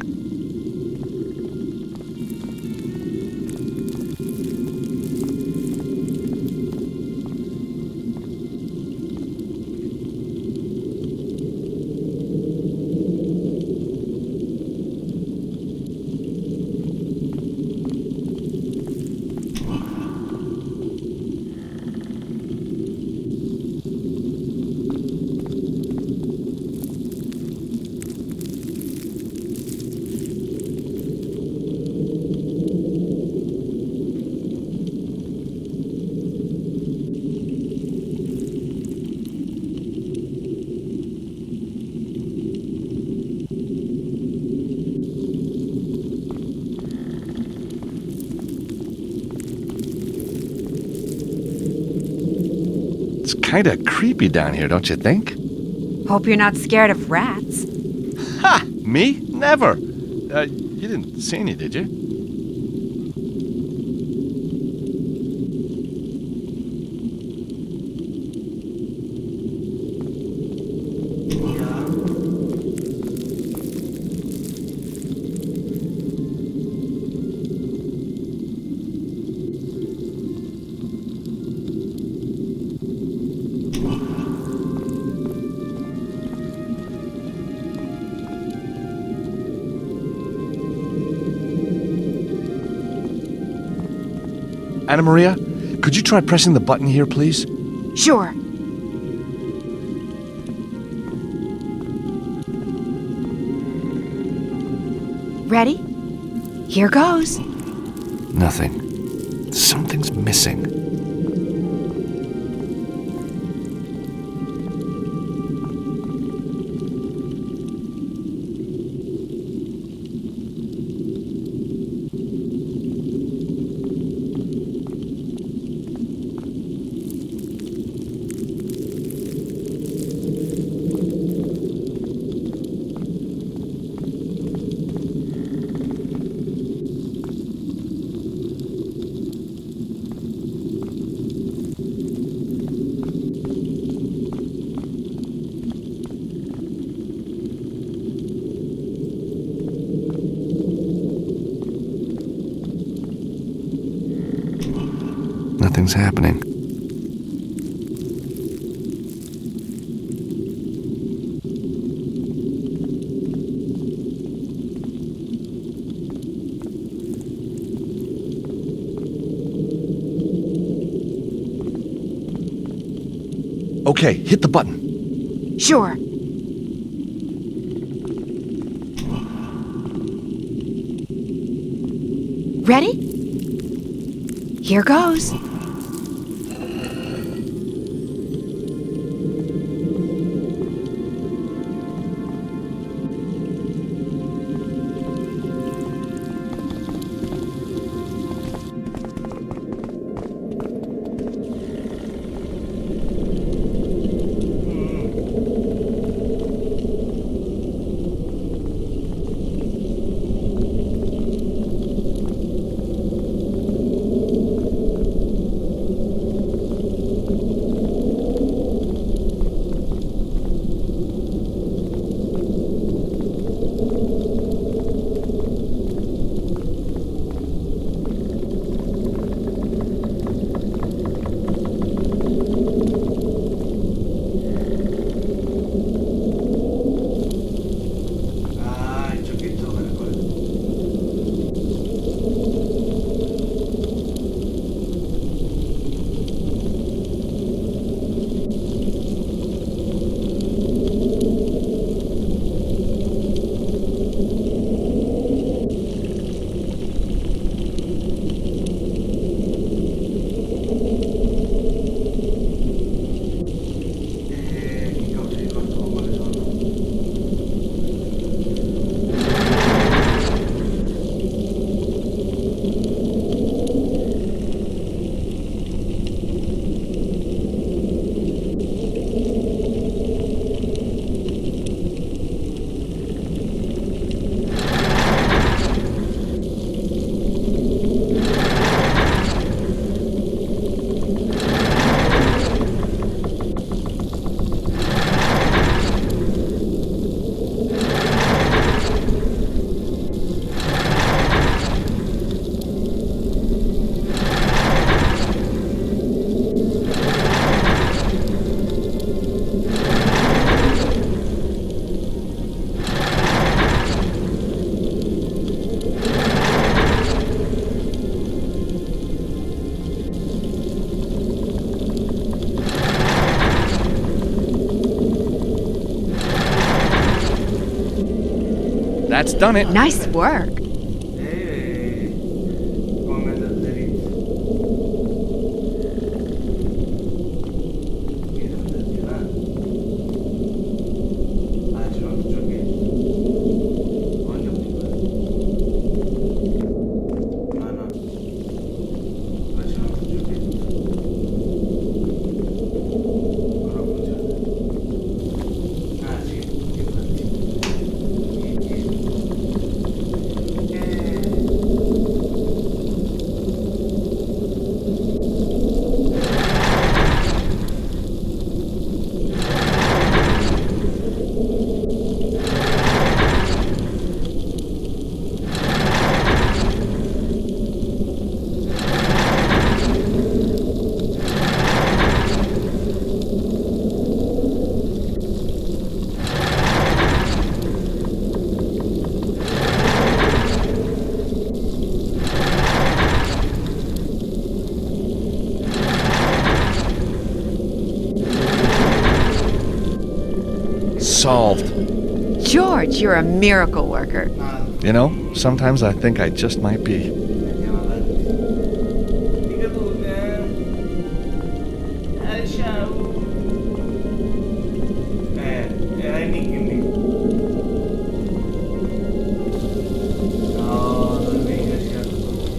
It's kind of creepy down here, don't you think? Hope you're not scared of rats. Ha! Me? Never. You didn't see any, did you? Anna Maria, could you try pressing the button here, please? Sure. Ready? Here goes. Nothing. Something's missing. Nothing's happening. Okay, hit the button. Sure. Ready? Here goes. That's done it. Nice work. Come da dritto. Che da di là. Ah, c'è un altro giochetto. Voglio più. Ah no. Qua c'è un altro giochetto. Ora funziona. Ah sì, infatti. solved. George, you're a miracle worker. You know, sometimes I think I just might be. Andiamo avanti. Dica pure. Ciao. Hai Nicky. No, non mica sia tutto.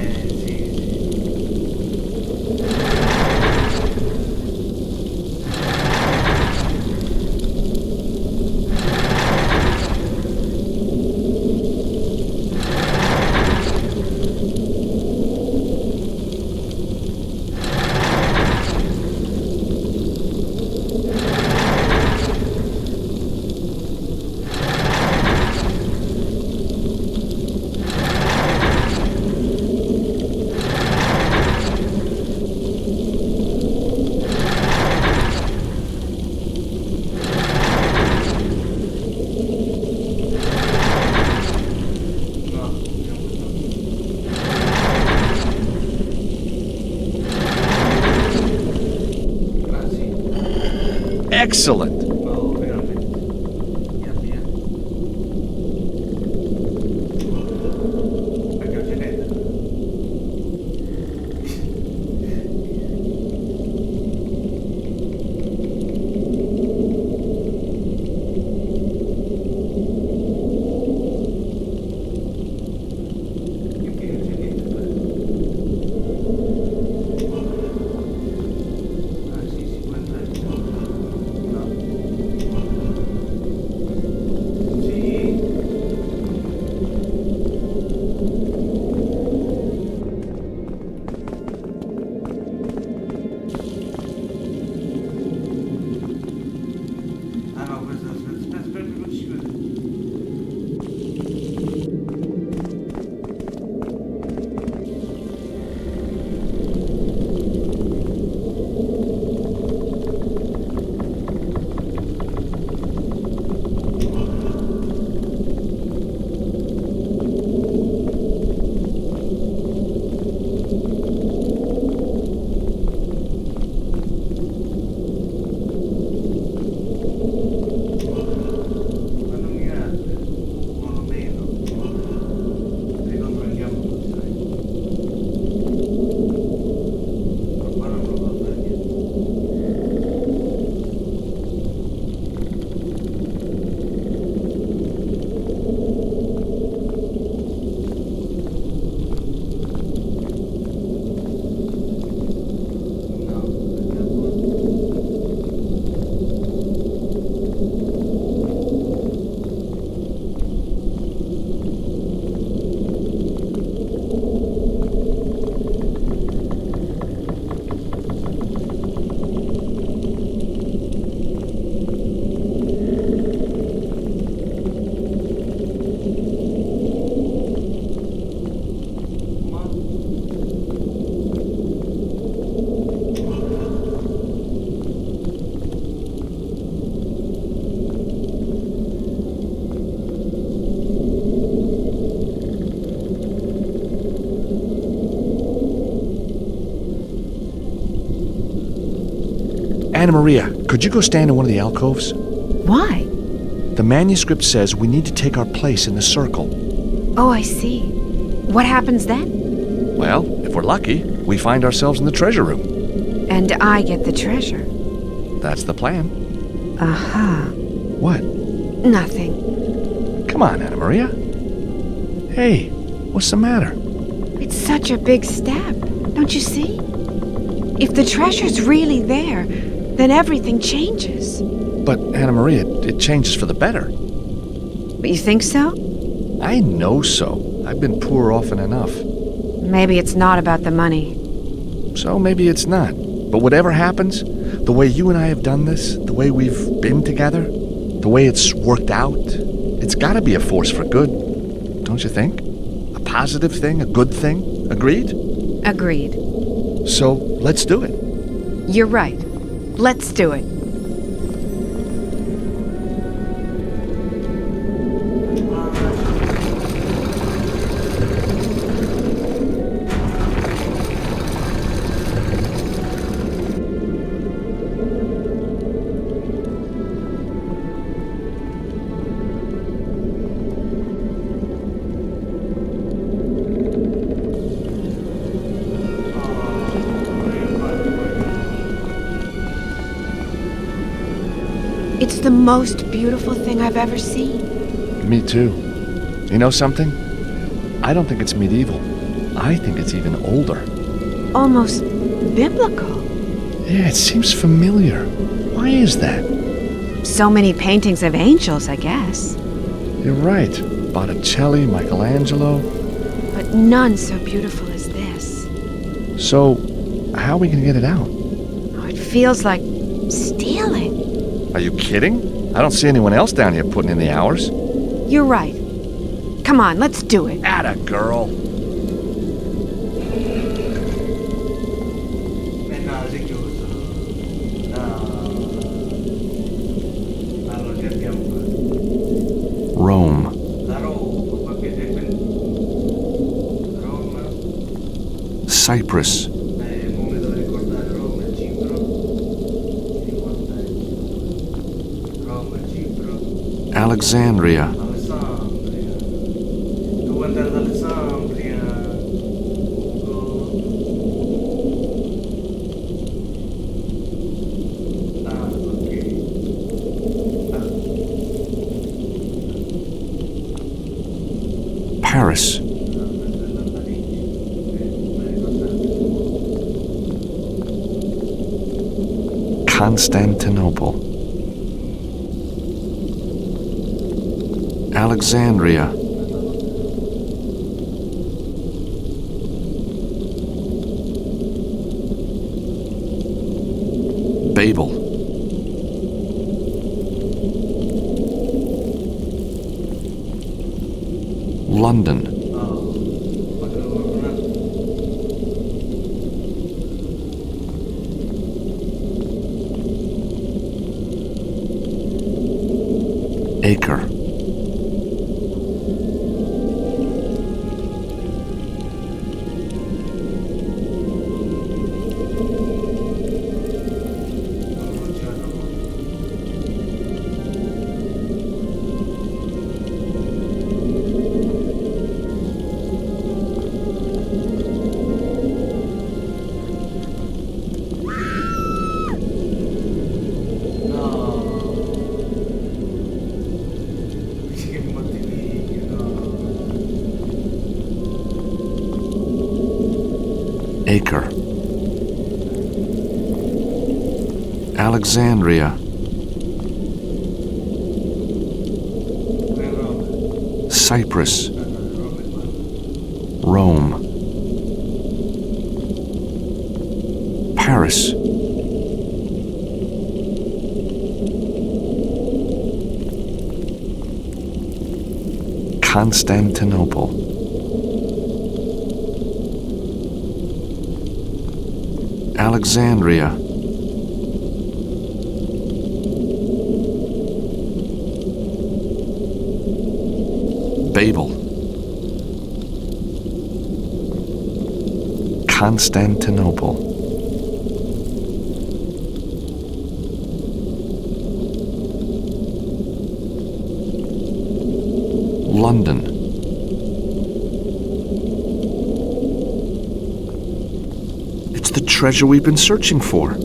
Sì, sì. No, abbiamo Grazie. Excellent. Oh, veramente. Via, via. La canzonetta. Che canzonetta? Ah, sì, si può entrare. No. Sì. Ah no, questo aspetta, non ci vedo. Ma non mi apre, non lo vedo. Ricontrolliamo tutti, dai. Ma qua non lo va a fare niente. No, vediamo. Ma Anna Maria, could you go stand in one of the alcoves? Why? The manuscript says we need to take our place in the circle. Oh, I see. What happens then? Well, if we're lucky, we find ourselves in the treasure room. And I get the treasure. That's the plan. Aha. What? Nothing. Come on, Anna Maria. Hey, what's the matter? It's such a big step. Don't you see? If the treasure's really there, then everything changes. But, Anna Maria, it changes for the better. But you think so? I know so. I've been poor often enough. Maybe it's not about the money. So maybe it's not. But whatever happens, the way you and I have done this, the way we've been together, the way it's worked out, it's gotta be a force for good. Don't you think? A positive thing, a good thing. Agreed? Agreed. So let's do it. You're right. Let's do it. It's the most beautiful thing I've ever seen. Me too. You know something? I don't think it's medieval. I think it's even older. Almost biblical. Yeah, it seems familiar. Why is that? So many paintings of angels, I guess. You're right. Botticelli, Michelangelo. But none so beautiful as this. So, how are we gonna get it out? Oh, it feels like stealing. Are you kidding? I don't see anyone else down here putting in the hours. You're right. Come on, let's do it. Atta girl. No, si è chiuso. No. Allora, che abbiamo fatto? Rome. La Roma, qualche Roma. Cyprus. Come devo ricordare Roma e Cipro. Roma, Cipro. Alexandria. Alessandria. Devo andare ad Alessandria. Ah, ok. Paris. Constantinople. Alexandria. Babel. London. Acre. Acre. Alexandria. Cyprus. Rome. Paris. Constantinople. Alexandria. Babel. Constantinople. London. It's the treasure we've been searching for.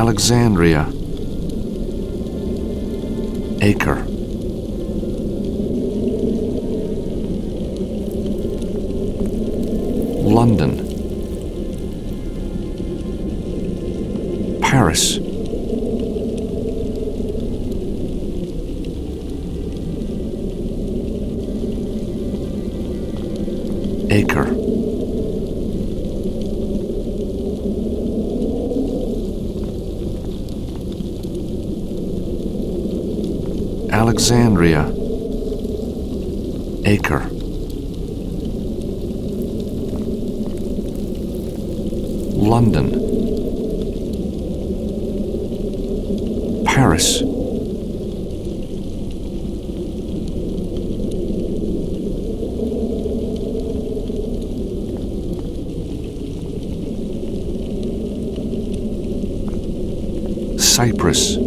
Alexandria. Acre. London. Paris. Acre. Alexandria. Acre. London. Paris. Cyprus.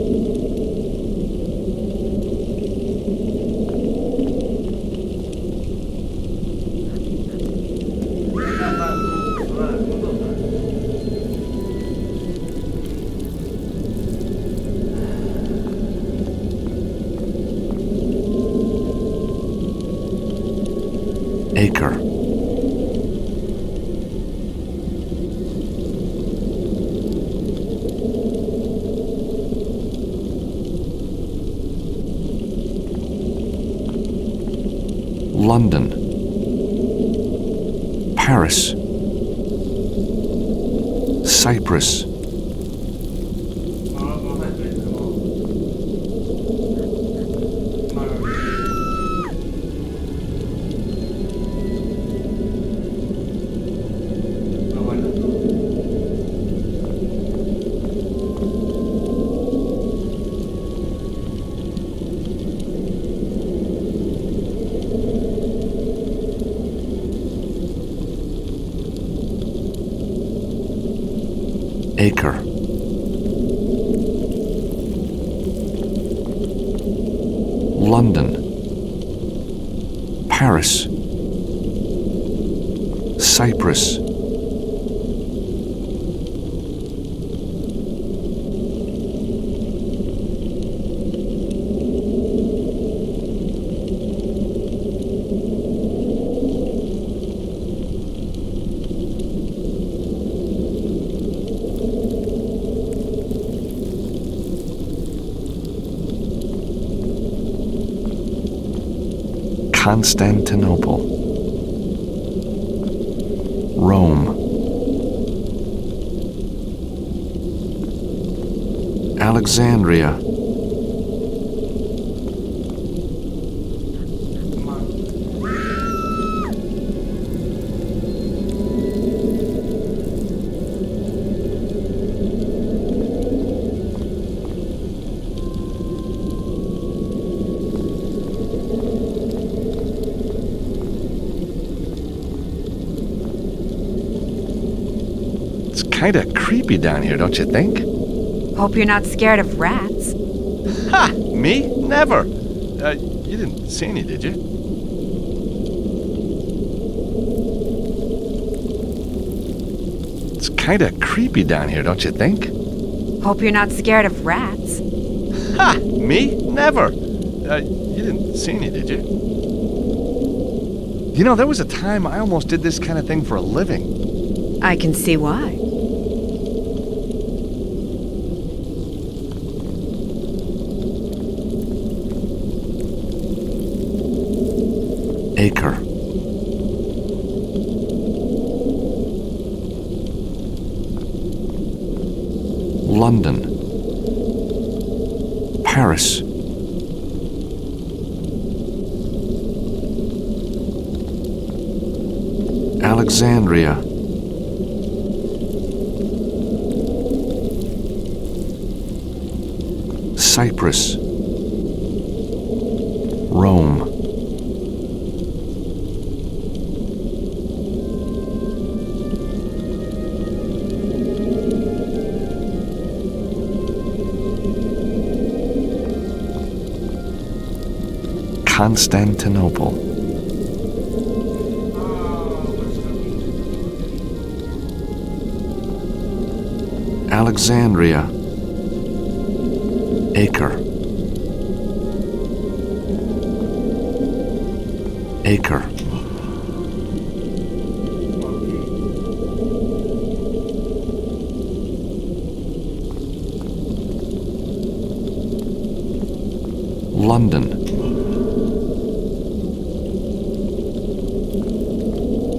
Acre. London. Paris. Cyprus. Acre. London. Paris. Cyprus. Constantinople. Rome. Alexandria. It's kind of creepy down here, don't you think? Hope you're not scared of rats. Ha! Me? Never. You didn't see any, did you? It's kind of creepy down here, don't you think? Hope you're not scared of rats. Ha! Me? Never. You didn't see any, did you? You know, there was a time I almost did this kind of thing for a living. I can see why. Acre. London. Paris. Alexandria. Cyprus. Rome. Constantinople. Alexandria. Acre. Acre. London.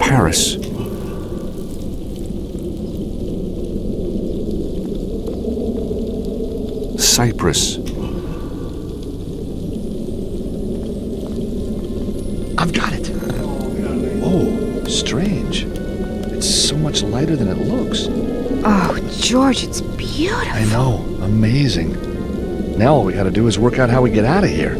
Paris. Cyprus. I've got it. Oh, strange. It's so much lighter than it looks. Oh, George, it's beautiful. I know. Amazing. Now all we gotta do is work out how we get out of here.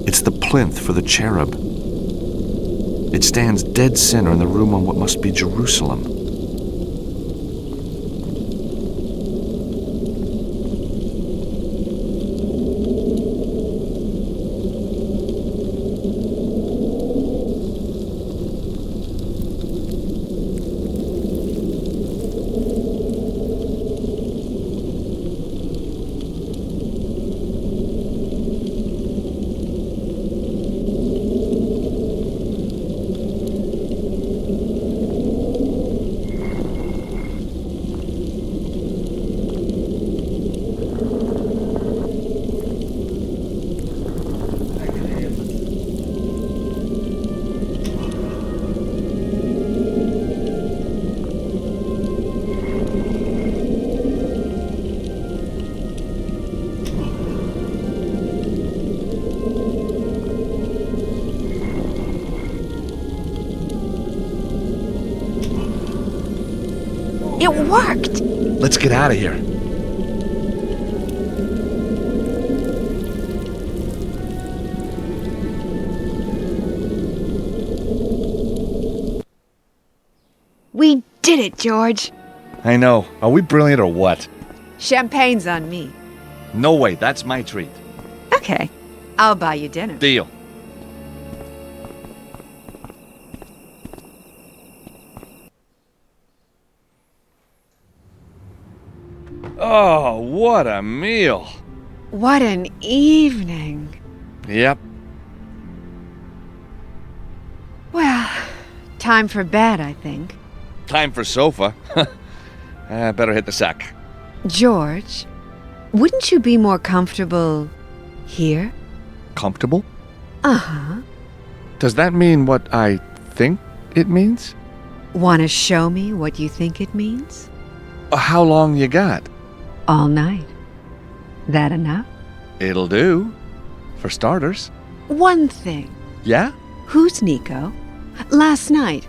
It's the plinth for the cherub. It stands dead center in the room on what must be Jerusalem. It worked! Let's get out of here. We did it, George. I know. Are we brilliant or what? Champagne's on me. No way. That's my treat. Okay. I'll buy you dinner. Deal. Oh, what a meal. What an evening. Yep. Well, time for bed, I think. Time for sofa. Better hit the sack. George, wouldn't you be more comfortable here? Comfortable? Uh-huh. Does that mean what I think it means? Want to show me what you think it means? How long you got? All night. That enough? It'll do. For starters. One thing. Yeah? Who's Nico? Last night,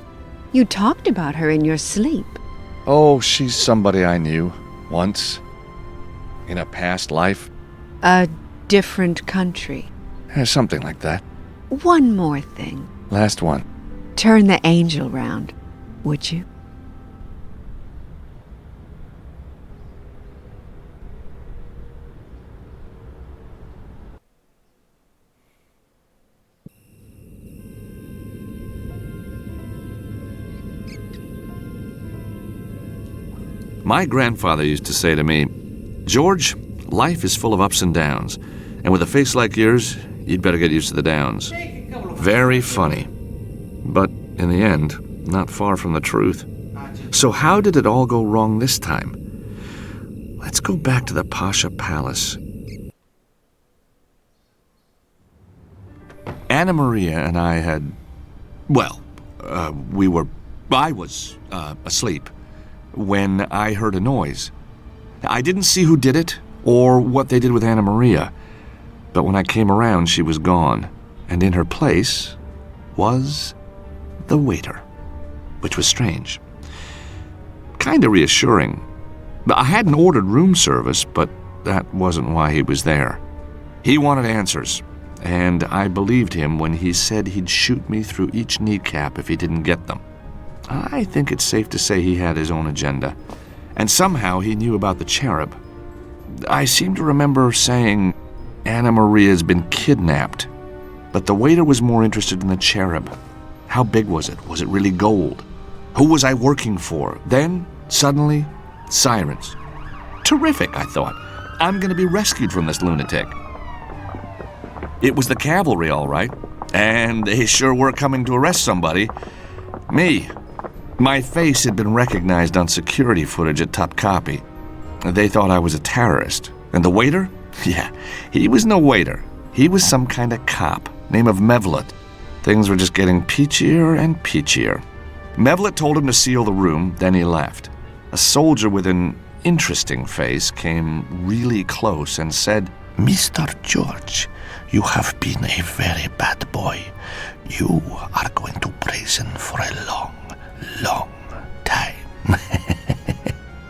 you talked about her in your sleep. Oh, she's somebody I knew. Once. In a past life. A different country. Something like that. One more thing. Last one. Turn the angel round, would you? My grandfather used to say to me, "George, life is full of ups and downs, and with a face like yours, you'd better get used to the downs." Very funny, but in the end, not far from the truth. So how did it all go wrong this time? Let's go back to the Pasha Palace. Anna Maria and I had, I was asleep when I heard a noise. I didn't see who did it or what they did with Anna Maria, but when I came around, she was gone, and in her place was the waiter, which was strange. Kinda reassuring. I hadn't ordered room service, but that wasn't why he was there. He wanted answers, and I believed him when he said he'd shoot me through each kneecap if he didn't get them. I think it's safe to say he had his own agenda, and somehow he knew about the cherub. I seem to remember saying, "Anna Maria's been kidnapped," but the waiter was more interested in the cherub. How big was it? Was it really gold? Who was I working for? Then, suddenly, sirens. Terrific, I thought. I'm going to be rescued from this lunatic. It was the cavalry, all right, and they sure were coming to arrest somebody. Me. My face had been recognized on security footage at Topkapi. They thought I was a terrorist. And the waiter? Yeah, he was no waiter. He was some kind of cop, name of Mevlut. Things were just getting peachier and peachier. Mevlut told him to seal the room, then he left. A soldier with an interesting face came really close and said, "Mr. George, you have been a very bad boy. You are going to prison for a long, long time."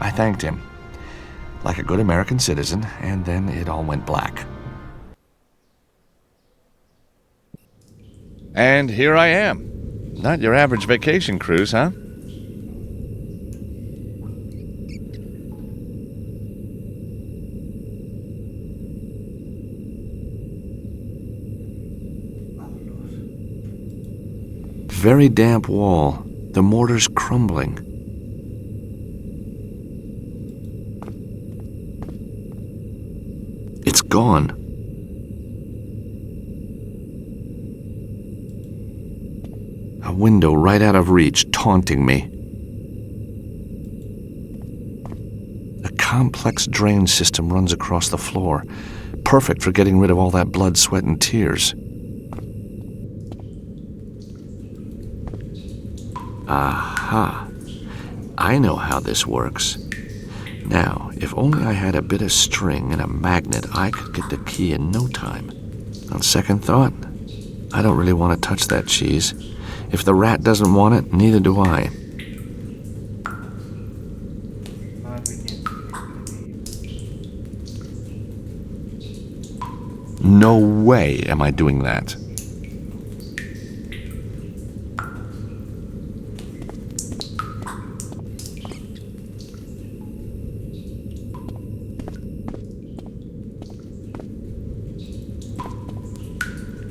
I thanked him, like a good American citizen, and then it all went black. And here I am. Not your average vacation cruise, huh? Very damp wall, the mortar's crumbling. It's gone. A window right out of reach, taunting me. A complex drain system runs across the floor, perfect for getting rid of all that blood, sweat, and tears. Aha. I know how this works. Now, if only I had a bit of string and a magnet, I could get the key in no time. On second thought, I don't really want to touch that cheese. If the rat doesn't want it, neither do I. No way am I doing that.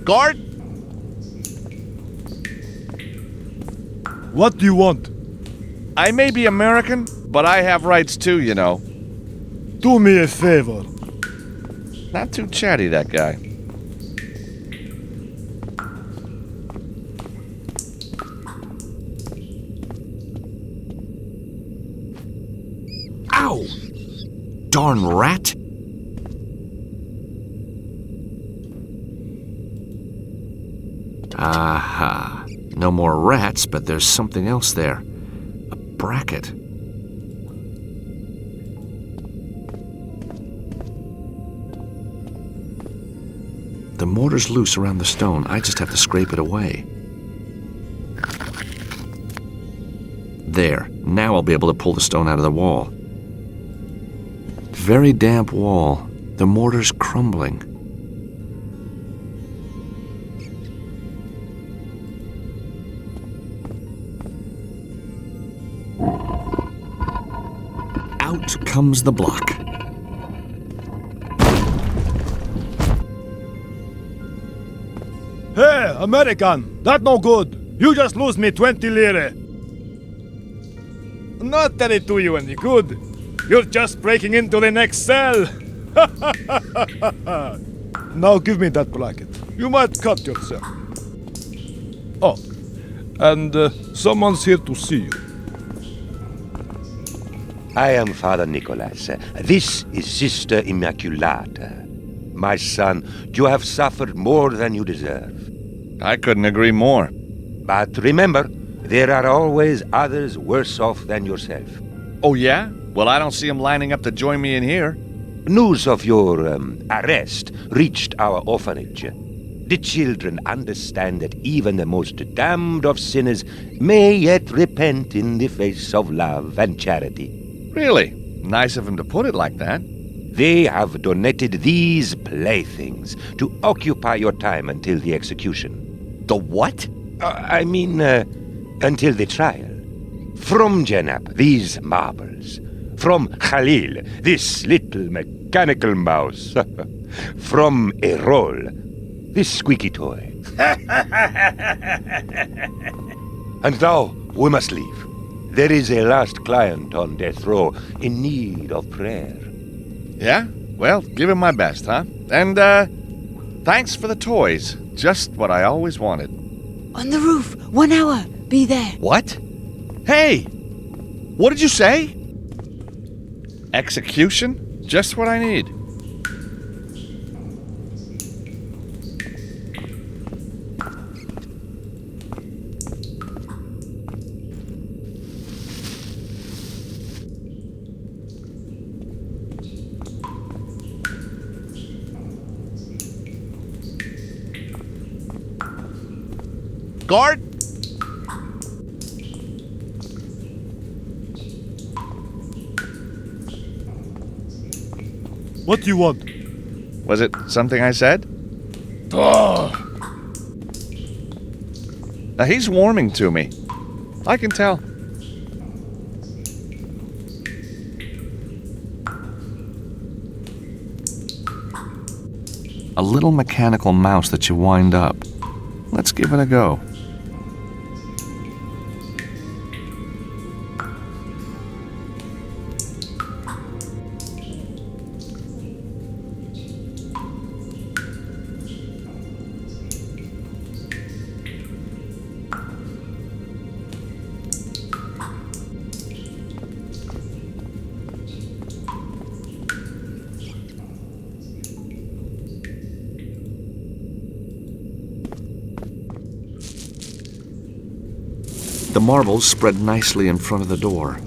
Guard? What do you want? I may be American, but I have rights too, you know. Do me a favor. Not too chatty, that guy. Ow! Darn rat! Aha. No more rats, but there's something else there. A bracket. The mortar's loose around the stone. I just have to scrape it away. There. Now I'll be able to pull the stone out of the wall. Very damp wall. The mortar's crumbling. Out comes the block. Hey, American, that no good. You just lose me 20 lire. Not that it do you any good. You're just breaking into the next cell. Now give me that bracket. You might cut yourself. Oh, and someone's here to see you. I am Father Nicholas. This is Sister Immaculata. My son, you have suffered more than you deserve. I couldn't agree more. But remember, there are always others worse off than yourself. Oh, yeah? Well, I don't see him lining up to join me in here. News of your arrest reached our orphanage. The children understand that even the most damned of sinners may yet repent in the face of love and charity. Really? Nice of him to put it like that. They have donated these playthings to occupy your time until the execution. The what? I mean, until the trial. From Janab, these marbles. From Khalil, this little mechanical mouse. From Errol, this squeaky toy. And now, we must leave. There is a last client on death row in need of prayer. Yeah? Well, give him my best, huh? And, thanks for the toys. Just what I always wanted. On the roof. 1 hour. Be there. What? Hey! What did you say? Execution? Just what I need. Guard! What do you want? Was it something I said? He's warming to me. I can tell. A little mechanical mouse that you wind up. Let's give it a go. The marbles spread nicely in front of the door.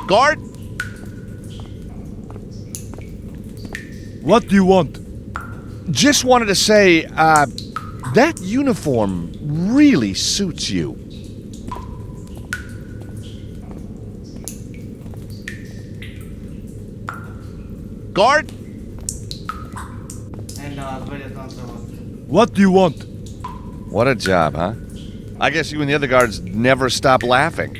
Guard! What do you want? Just wanted to say, that uniform really suits you. Guard! What do you want? What a job, huh? I guess you and the other guards never stop laughing.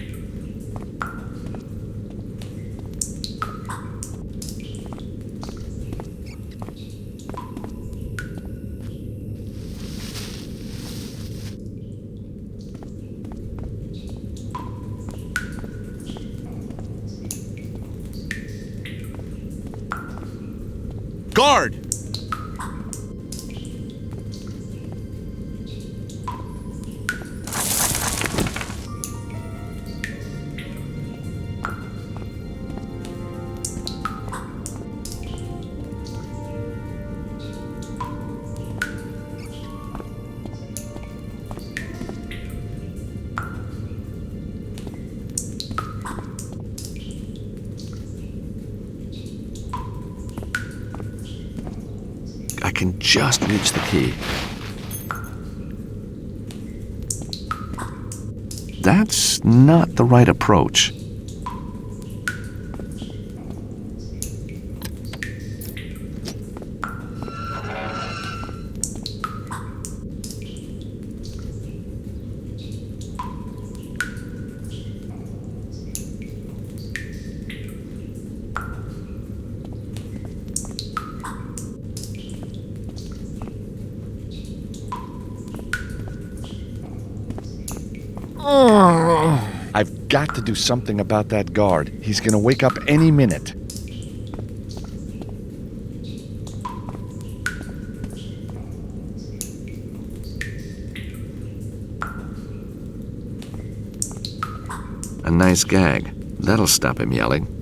I can just reach the key. That's not the right approach. I've got to do something about that guard. He's gonna wake up any minute. A nice gag. That'll stop him yelling.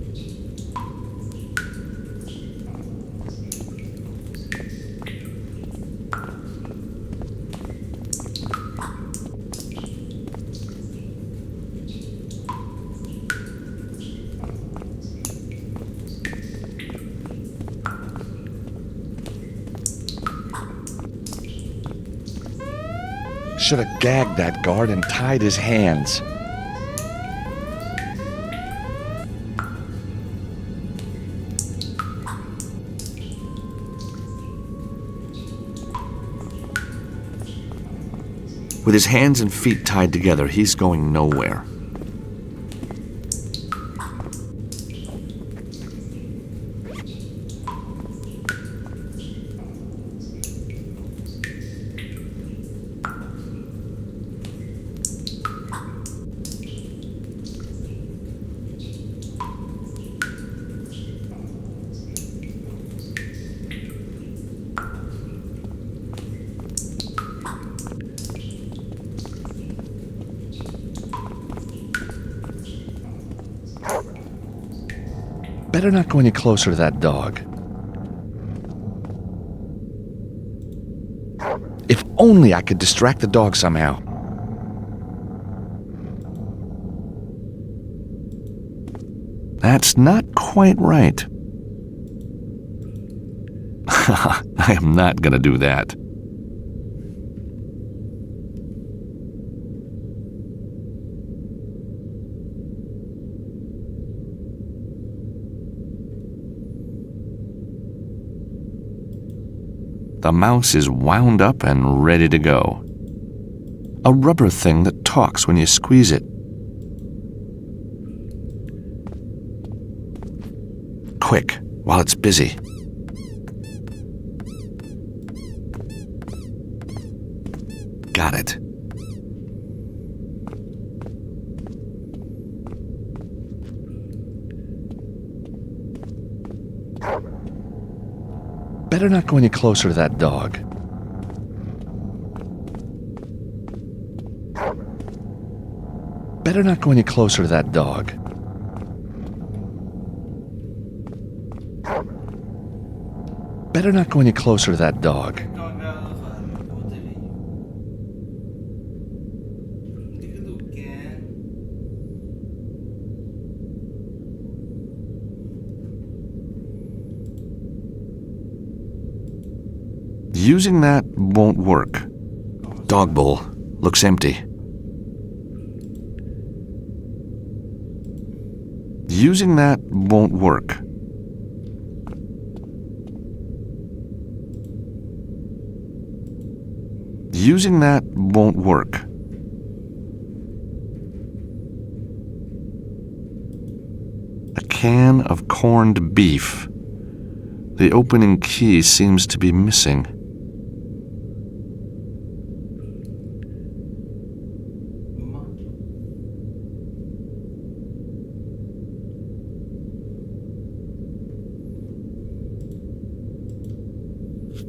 Should have gagged that guard and tied his hands. With his hands and feet tied together, he's going nowhere. Better not go any closer to that dog. If only I could distract the dog somehow. That's not quite right. I am not going to do that. The mouse is wound up and ready to go. A rubber thing that talks when you squeeze it. Quick, while it's busy. Got it. Better not go any closer to that dog. Better not go any closer to that dog. Better not go any closer to that dog. Using that won't work. Dog bowl looks empty. Using that won't work. Using that won't work. A can of corned beef. The opening key seems to be missing.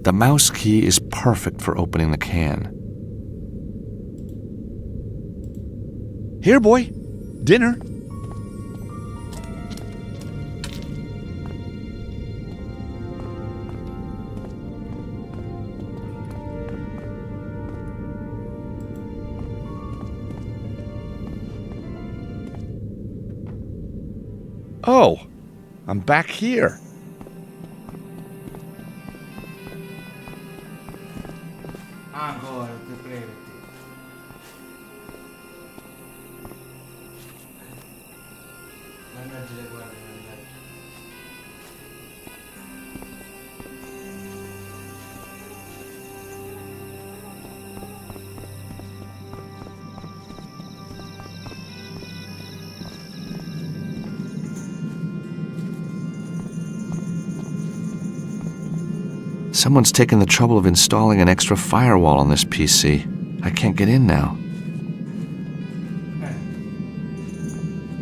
The mouse key is perfect for opening the can. Here, boy. Dinner. Oh, I'm back here. Ancora, te prego. Mannaggia le guardie, mannaggia. Someone's taken the trouble of installing an extra firewall on this PC. I can't get in now.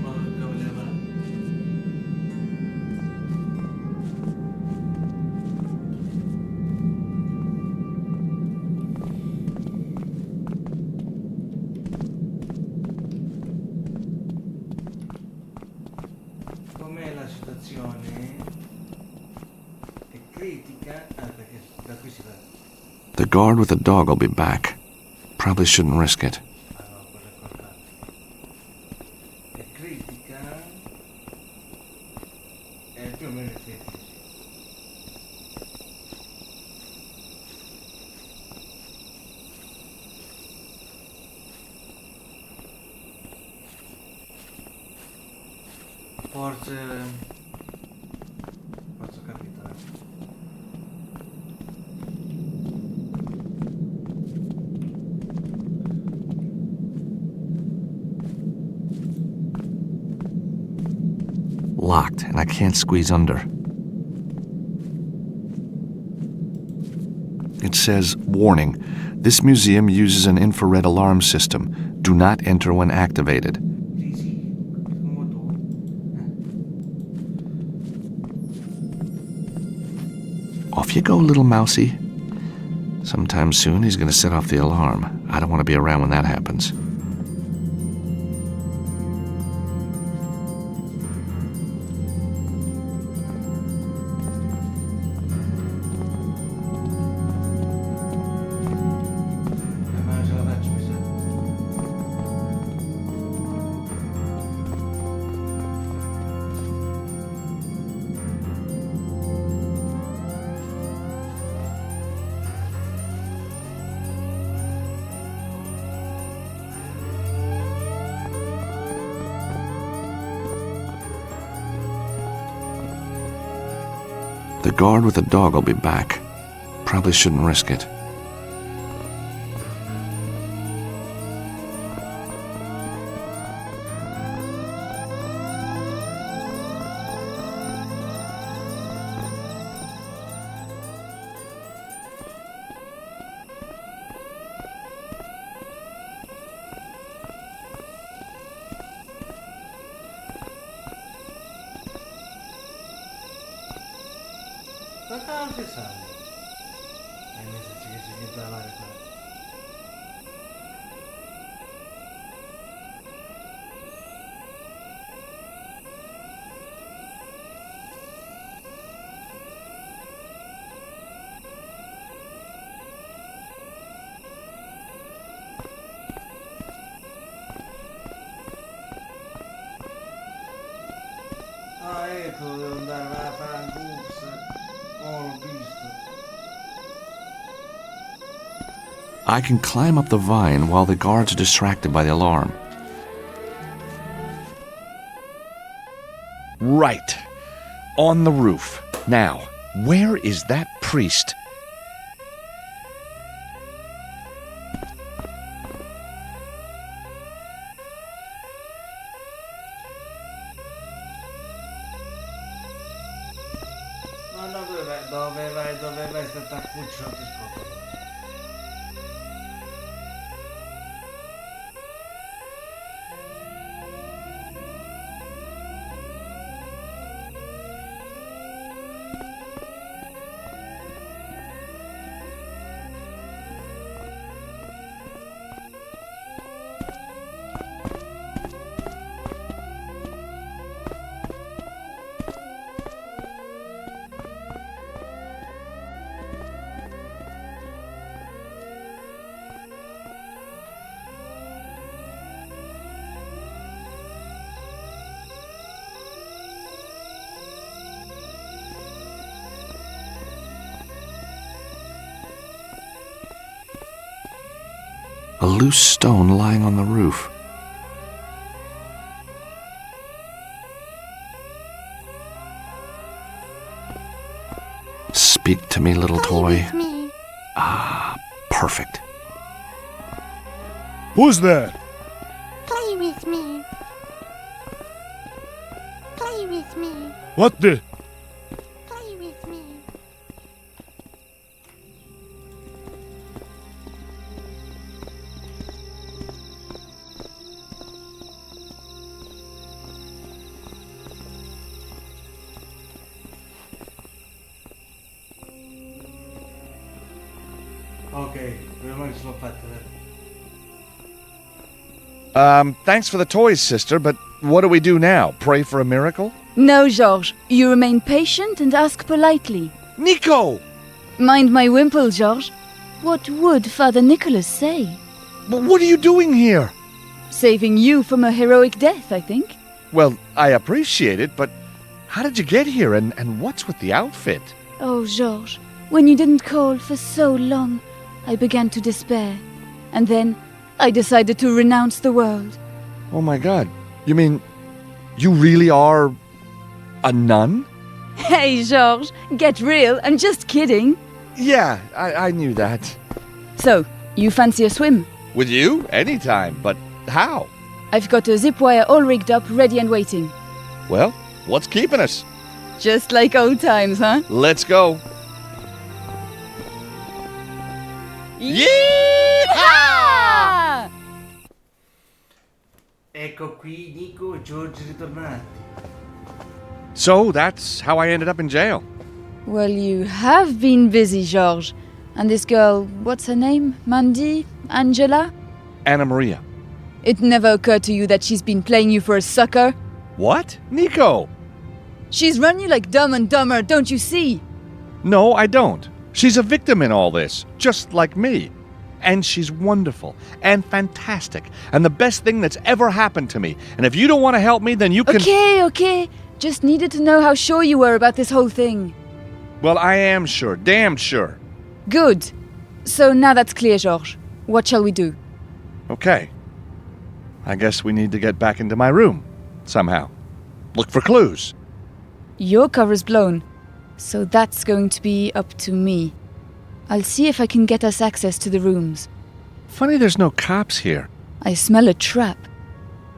Modo che cavolo le mani. Com'è la situazione? È critica? Ah, perché da qui si va. The guard with the dog will be back. Probably shouldn't risk it. Ah no, quello è cortato. È critica? È più o meno critica. Forse capitare. Locked, and I can't squeeze under. It says, warning, this museum uses an infrared alarm system. Do not enter when activated. Sì, sì, come tu. Off you go, little mousy. Sometime soon he's going to set off the alarm. I don't want to be around when that happens. Ma ce la faccio, mi sa. The guard with the dog will be back. Probably shouldn't risk it. Quanto non si sa? Invece ci si chiede la varia qua. Ah, ecco, devo andare a fare un corso. Oh, l'ho visto. I can climb up the vine while the guards are distracted by the alarm. Right. On the roof. Now, where is that priest? No, no, dove vai, sta taccuccio, non ti scopro. A loose stone lying on the roof. Speak to me, little toy. With me. Ah, perfect. Who's there? Play with me. Play with me. What the? Play with me. Ok, prima che sono fatta. Thanks for the toys, sister, but what do we do now? Pray for a miracle? No, Georges. You remain patient and ask politely. Nico! Mind my wimple, Georges. What would Father Nicholas say? But what are you doing here? Saving you from a heroic death, I think. Well, I appreciate it, but how did you get here, and what's with the outfit? Oh, Georges, when you didn't call for so long, I began to despair. And then I decided to renounce the world. Oh my god. You mean, you really are a nun? Hey, Georges, get real. I'm just kidding. Yeah, I knew that. So, you fancy a swim? With you? Anytime, but how? I've got a zip wire all rigged up, ready and waiting. Well, what's keeping us? Just like old times, huh? Let's go. Yeehaw! Ecco qui Nico e George ritornati. So that's how I ended up in jail. Well, you have been busy, Georges. And this girl, what's her name? Mandy? Angela? Anna Maria. It never occurred to you that she's been playing you for a sucker? What? Nico! She's run you like Dumb and Dumber, don't you see? No, I don't. She's a victim in all this, just like me. And she's wonderful and fantastic and the best thing that's ever happened to me. And if you don't want to help me, then you can... Okay. Just needed to know how sure you were about this whole thing. Well, I am sure, damn sure. Good. So now that's clear, Georges. What shall we do? Okay. I guess we need to get back into my room, somehow. Look for clues. Your cover's blown, so that's going to be up to me. I'll see if I can get us access to the rooms. Funny there's no cops here. I smell a trap.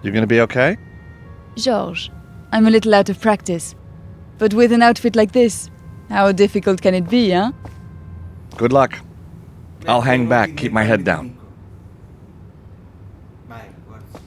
You gonna be okay? Georges, I'm a little out of practice. But with an outfit like this, how difficult can it be, huh? Good luck. I'll hang back, keep my head down. Vai, guarda.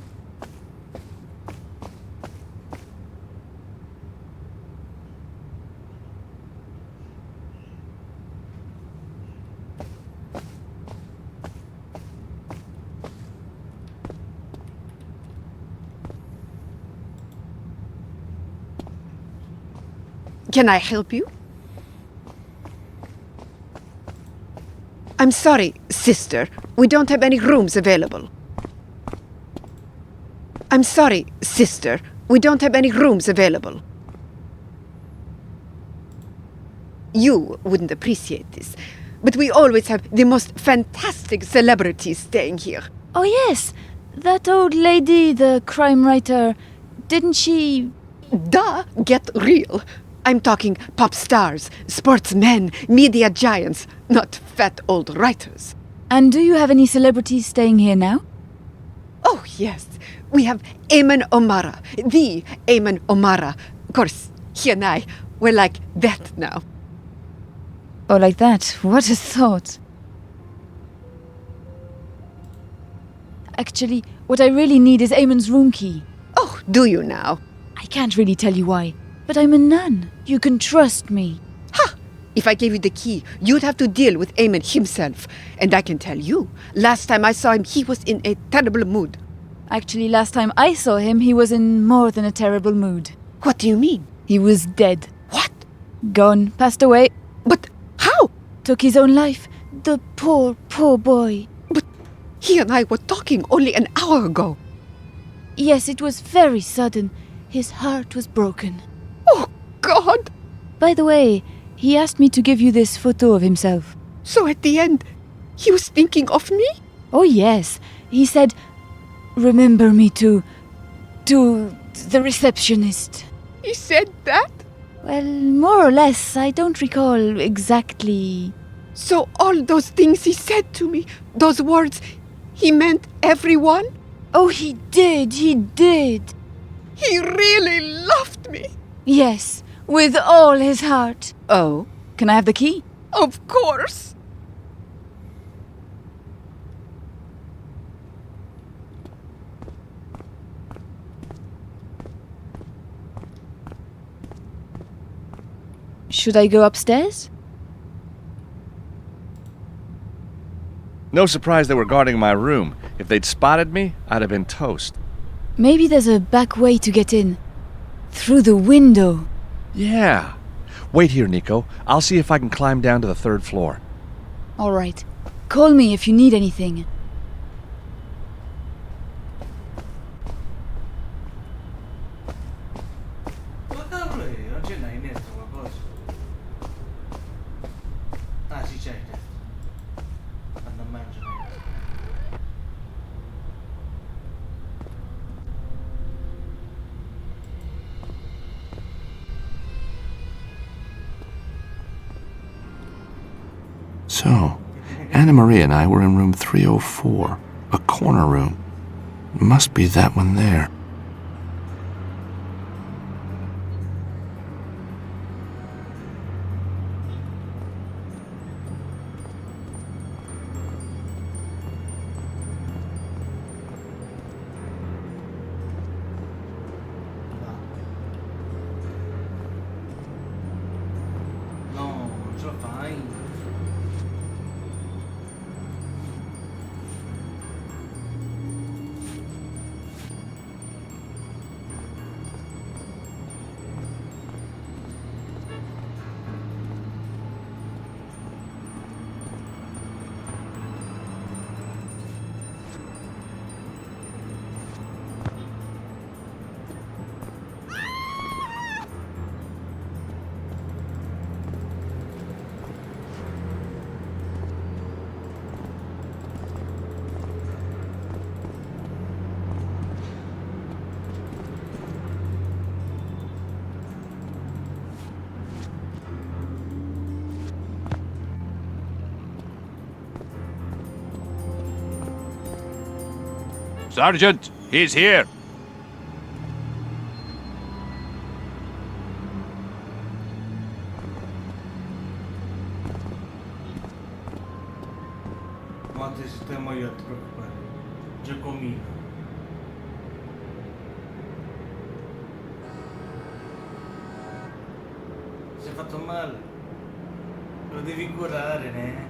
Can I help you? I'm sorry, sister. We don't have any rooms available. I'm sorry, sister. We don't have any rooms available. You wouldn't appreciate this, but we always have the most fantastic celebrities staying here. Oh yes, that old lady, the crime writer, didn't she... Duh, get real. I'm talking pop stars, sportsmen, media giants, not fat old writers. And do you have any celebrities staying here now? Oh, yes. We have Eamon O'Mara, the Eamon O'Mara. Of course, he and I, we're like that now. Oh, like that. What a thought. Actually, what I really need is Eamon's room key. Oh, do you now? I can't really tell you why, but I'm a nun. You can trust me. Ha! If I gave you the key, you'd have to deal with Eamon himself. And I can tell you, last time I saw him, he was in a terrible mood. Actually, last time I saw him, he was in more than a terrible mood. What do you mean? He was dead. What? Gone, passed away, But how? took his own life. The poor, poor boy. But he and I were talking only an hour ago. Yes, it was very sudden. His heart was broken. Oh, God! By the way, he asked me to give you this photo of himself. So at the end, he was thinking of me? Oh, yes. He said, remember me to the receptionist. He said that? Well, more or less. I don't recall exactly. So all those things he said to me, those words, he meant everyone? Oh, he did. He did. He really loved me. Yes, with all his heart. Oh, Can I have the key? of course. Should I go upstairs? No surprise they were guarding my room. If they'd spotted me, I'd have been toast. Maybe there's a back way to get in. Through the window. Yeah. Wait here, Nico. I'll see if I can climb down to the 3rd floor. All right. Call me if you need anything. Ma cavolo, non c'è mai niente qualcosa. Ah sì c'è il testo. Quando mangio niente. So, Anna Maria and I were in room 304, a corner room. Must be that one there. No, non ce la fai. Sergeant, he's here. Quanto sistema io ti preoccupare. Giacomino. Si è fatto male. Lo devi curare, né?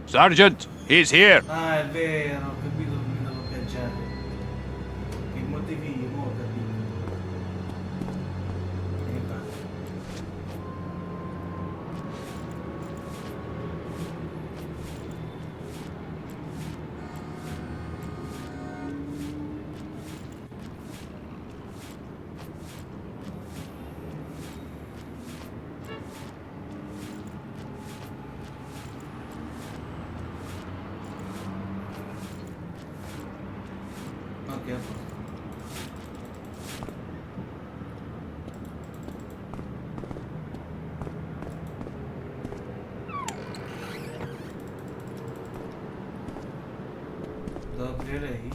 Sergeant, he's here. Ah, è vero, ho capito che mi devo cacciare. Che motivi, mo ho capito. E infatti. Ok, a posto. Devo aprire lei?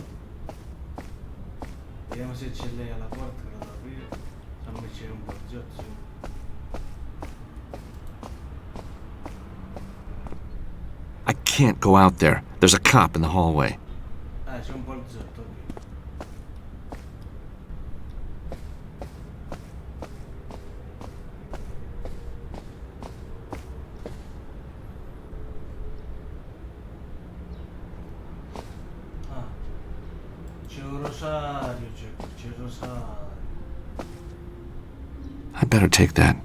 Vediamo se c'è lei alla porta che la devo aprire. Se non c'è un poliziotto. I can't go out there. There's a cop in the hallway. Ah, c'è un poliziotto, ok. Ah, c'è un rosario, c'è il rosario. I better take that.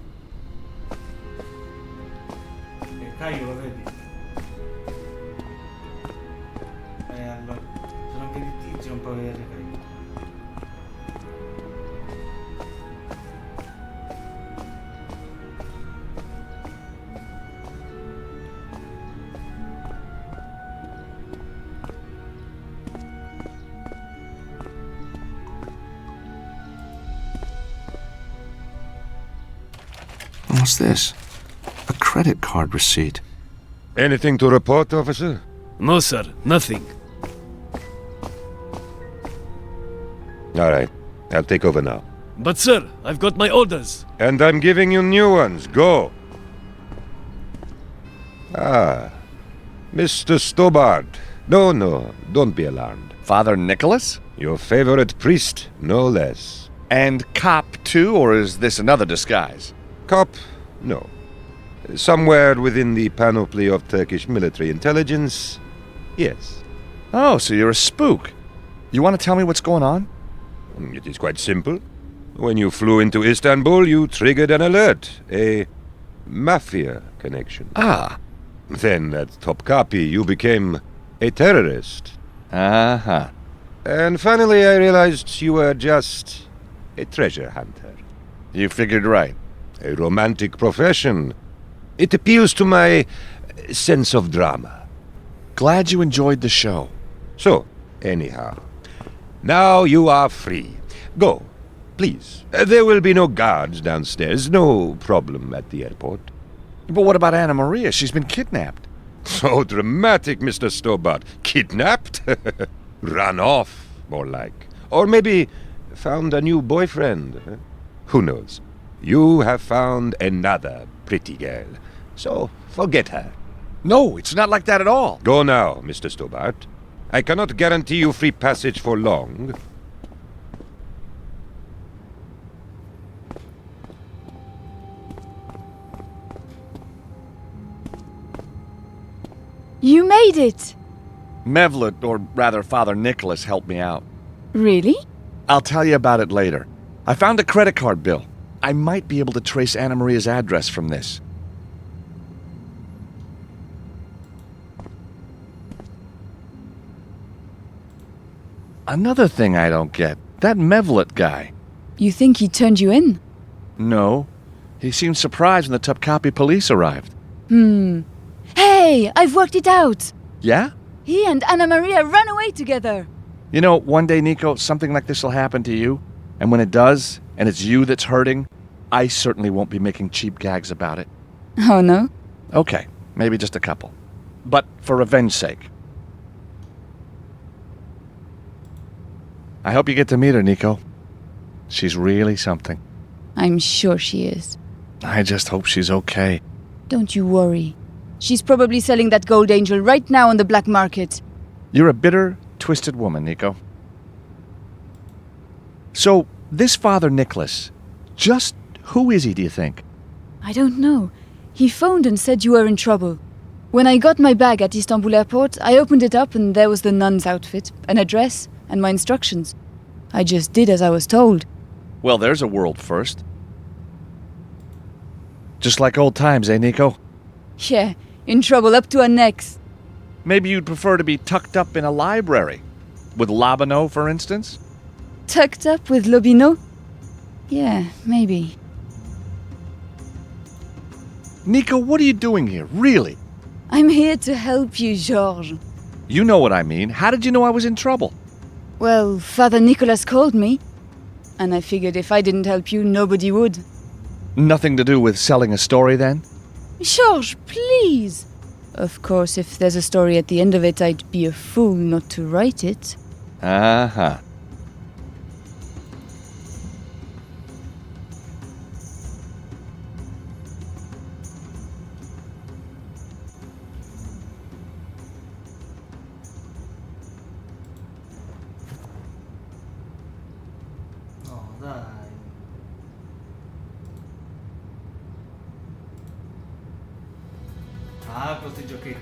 Che Caio lo vedi? Allora, se non vedi il tizio non puoi vedere Caio. What's this? A credit card receipt. Anything to report, officer? No, sir, nothing. All right. I'll take over now. But, sir, I've got my orders. And I'm giving you new ones. Go. Ah. Mr. Stobart. No, don't be alarmed. Father Nicholas? Your favorite priest, no less. And cop too, or is this another disguise? Cop? No. Somewhere within the panoply of Turkish military intelligence, yes. Oh, so you're a spook. You want to tell me what's going on? It is quite simple. When you flew into Istanbul, you triggered an alert. A mafia connection. Ah. Then at Topkapi, you became a terrorist. Uh-huh. And finally, I realized you were just a treasure hunter. You figured right. A romantic profession. It appeals to my sense of drama. Glad you enjoyed the show. So, anyhow, now you are free. Go, please. There will be no guards downstairs. No problem at the airport. But what about Anna Maria? She's been kidnapped. So dramatic, Mr. Stobart. Kidnapped? Run off, more like. Or maybe found a new boyfriend. Who knows? You have found another pretty girl. So forget her. No, it's not like that at all. Go now, Mr. Stobart. I cannot guarantee you free passage for long. You made it! Mevlut, or rather Father Nicholas, helped me out. Really? I'll tell you about it later. I found a credit card bill. I might be able to trace Anna Maria's address from this. Another thing I don't get. That Mevlut guy. You think he turned you in? No. He seemed surprised when the Topkapi police arrived. Hey, I've worked it out! Yeah? He and Anna Maria ran away together! You know, one day, Nico, something like this will happen to you. And when it does, and it's you that's hurting, I certainly won't be making cheap gags about it. Oh no? Okay, maybe just a couple. But for revenge's sake. I hope you get to meet her, Nico. She's really something. I'm sure she is. I just hope she's okay. Don't you worry. She's probably selling that gold angel right now on the black market. You're a bitter, twisted woman, Nico. So, this Father Nicholas, just who is he, do you think? I don't know. He phoned and said you were in trouble. When I got my bag at Istanbul airport, I opened it up and there was the nun's outfit, an address, and my instructions. I just did as I was told. Well, there's a world first. Just like old times, eh, Nico? Yeah, in trouble up to our necks. Maybe you'd prefer to be tucked up in a library. With Labano, for instance? Tucked up with Lobino? Yeah, maybe. Nico, what are you doing here, really? I'm here to help you, Georges. You know what I mean. How did you know I was in trouble? Well, Father Nicholas called me. And I figured if I didn't help you, nobody would. Nothing to do with selling a story, then? Georges, please! Of course, if there's a story at the end of it, I'd be a fool not to write it. Uh-huh. No, dai. Ah, questi giochetti.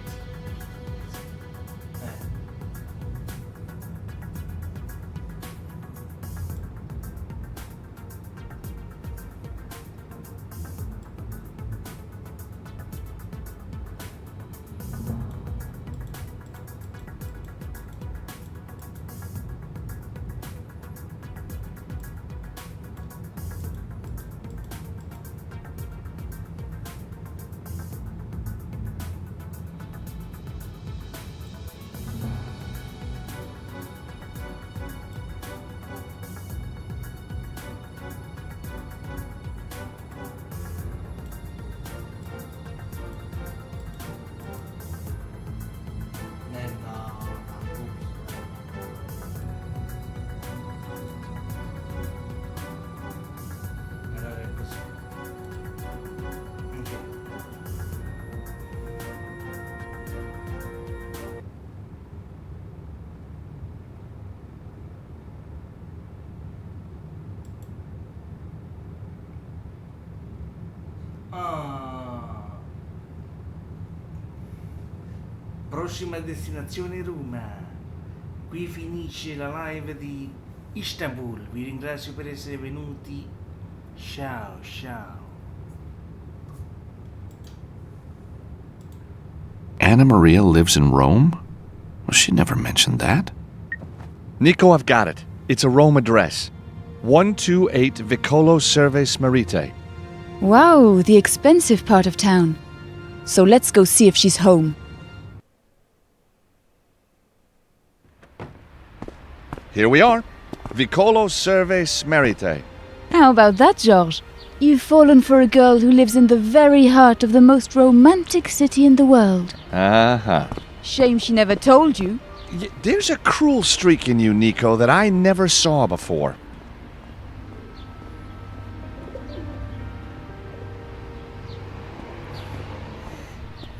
Prossima destinazione Roma. Qui finisce la live di Istanbul. Vi ringrazio per essere venuti. Ciao, ciao. Anna Maria lives in Rome? Well, she never mentioned that. Nico, I've got it. It's a Rome address. 128 Vicolo Serves Marite. Wow, the expensive part of town. So let's go see if she's home. Here we are. Vicolo Serves Marite. How about that, Georges? You've fallen for a girl who lives in the very heart of the most romantic city in the world. Uh-huh. Shame she never told you. There's a cruel streak in you, Nico, that I never saw before.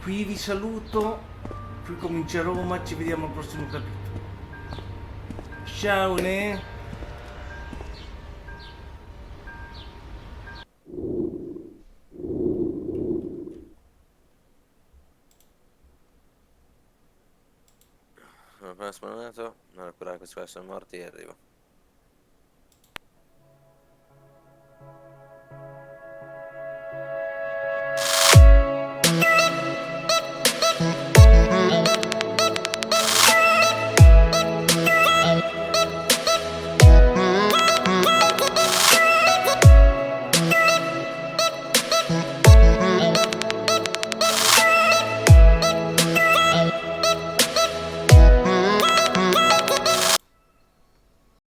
Qui vi saluto. Qui comincia Roma. Ci vediamo al prossimo capitolo. Ciao, ne? Appena spawnato, non curare questi qua sono morti e arrivo.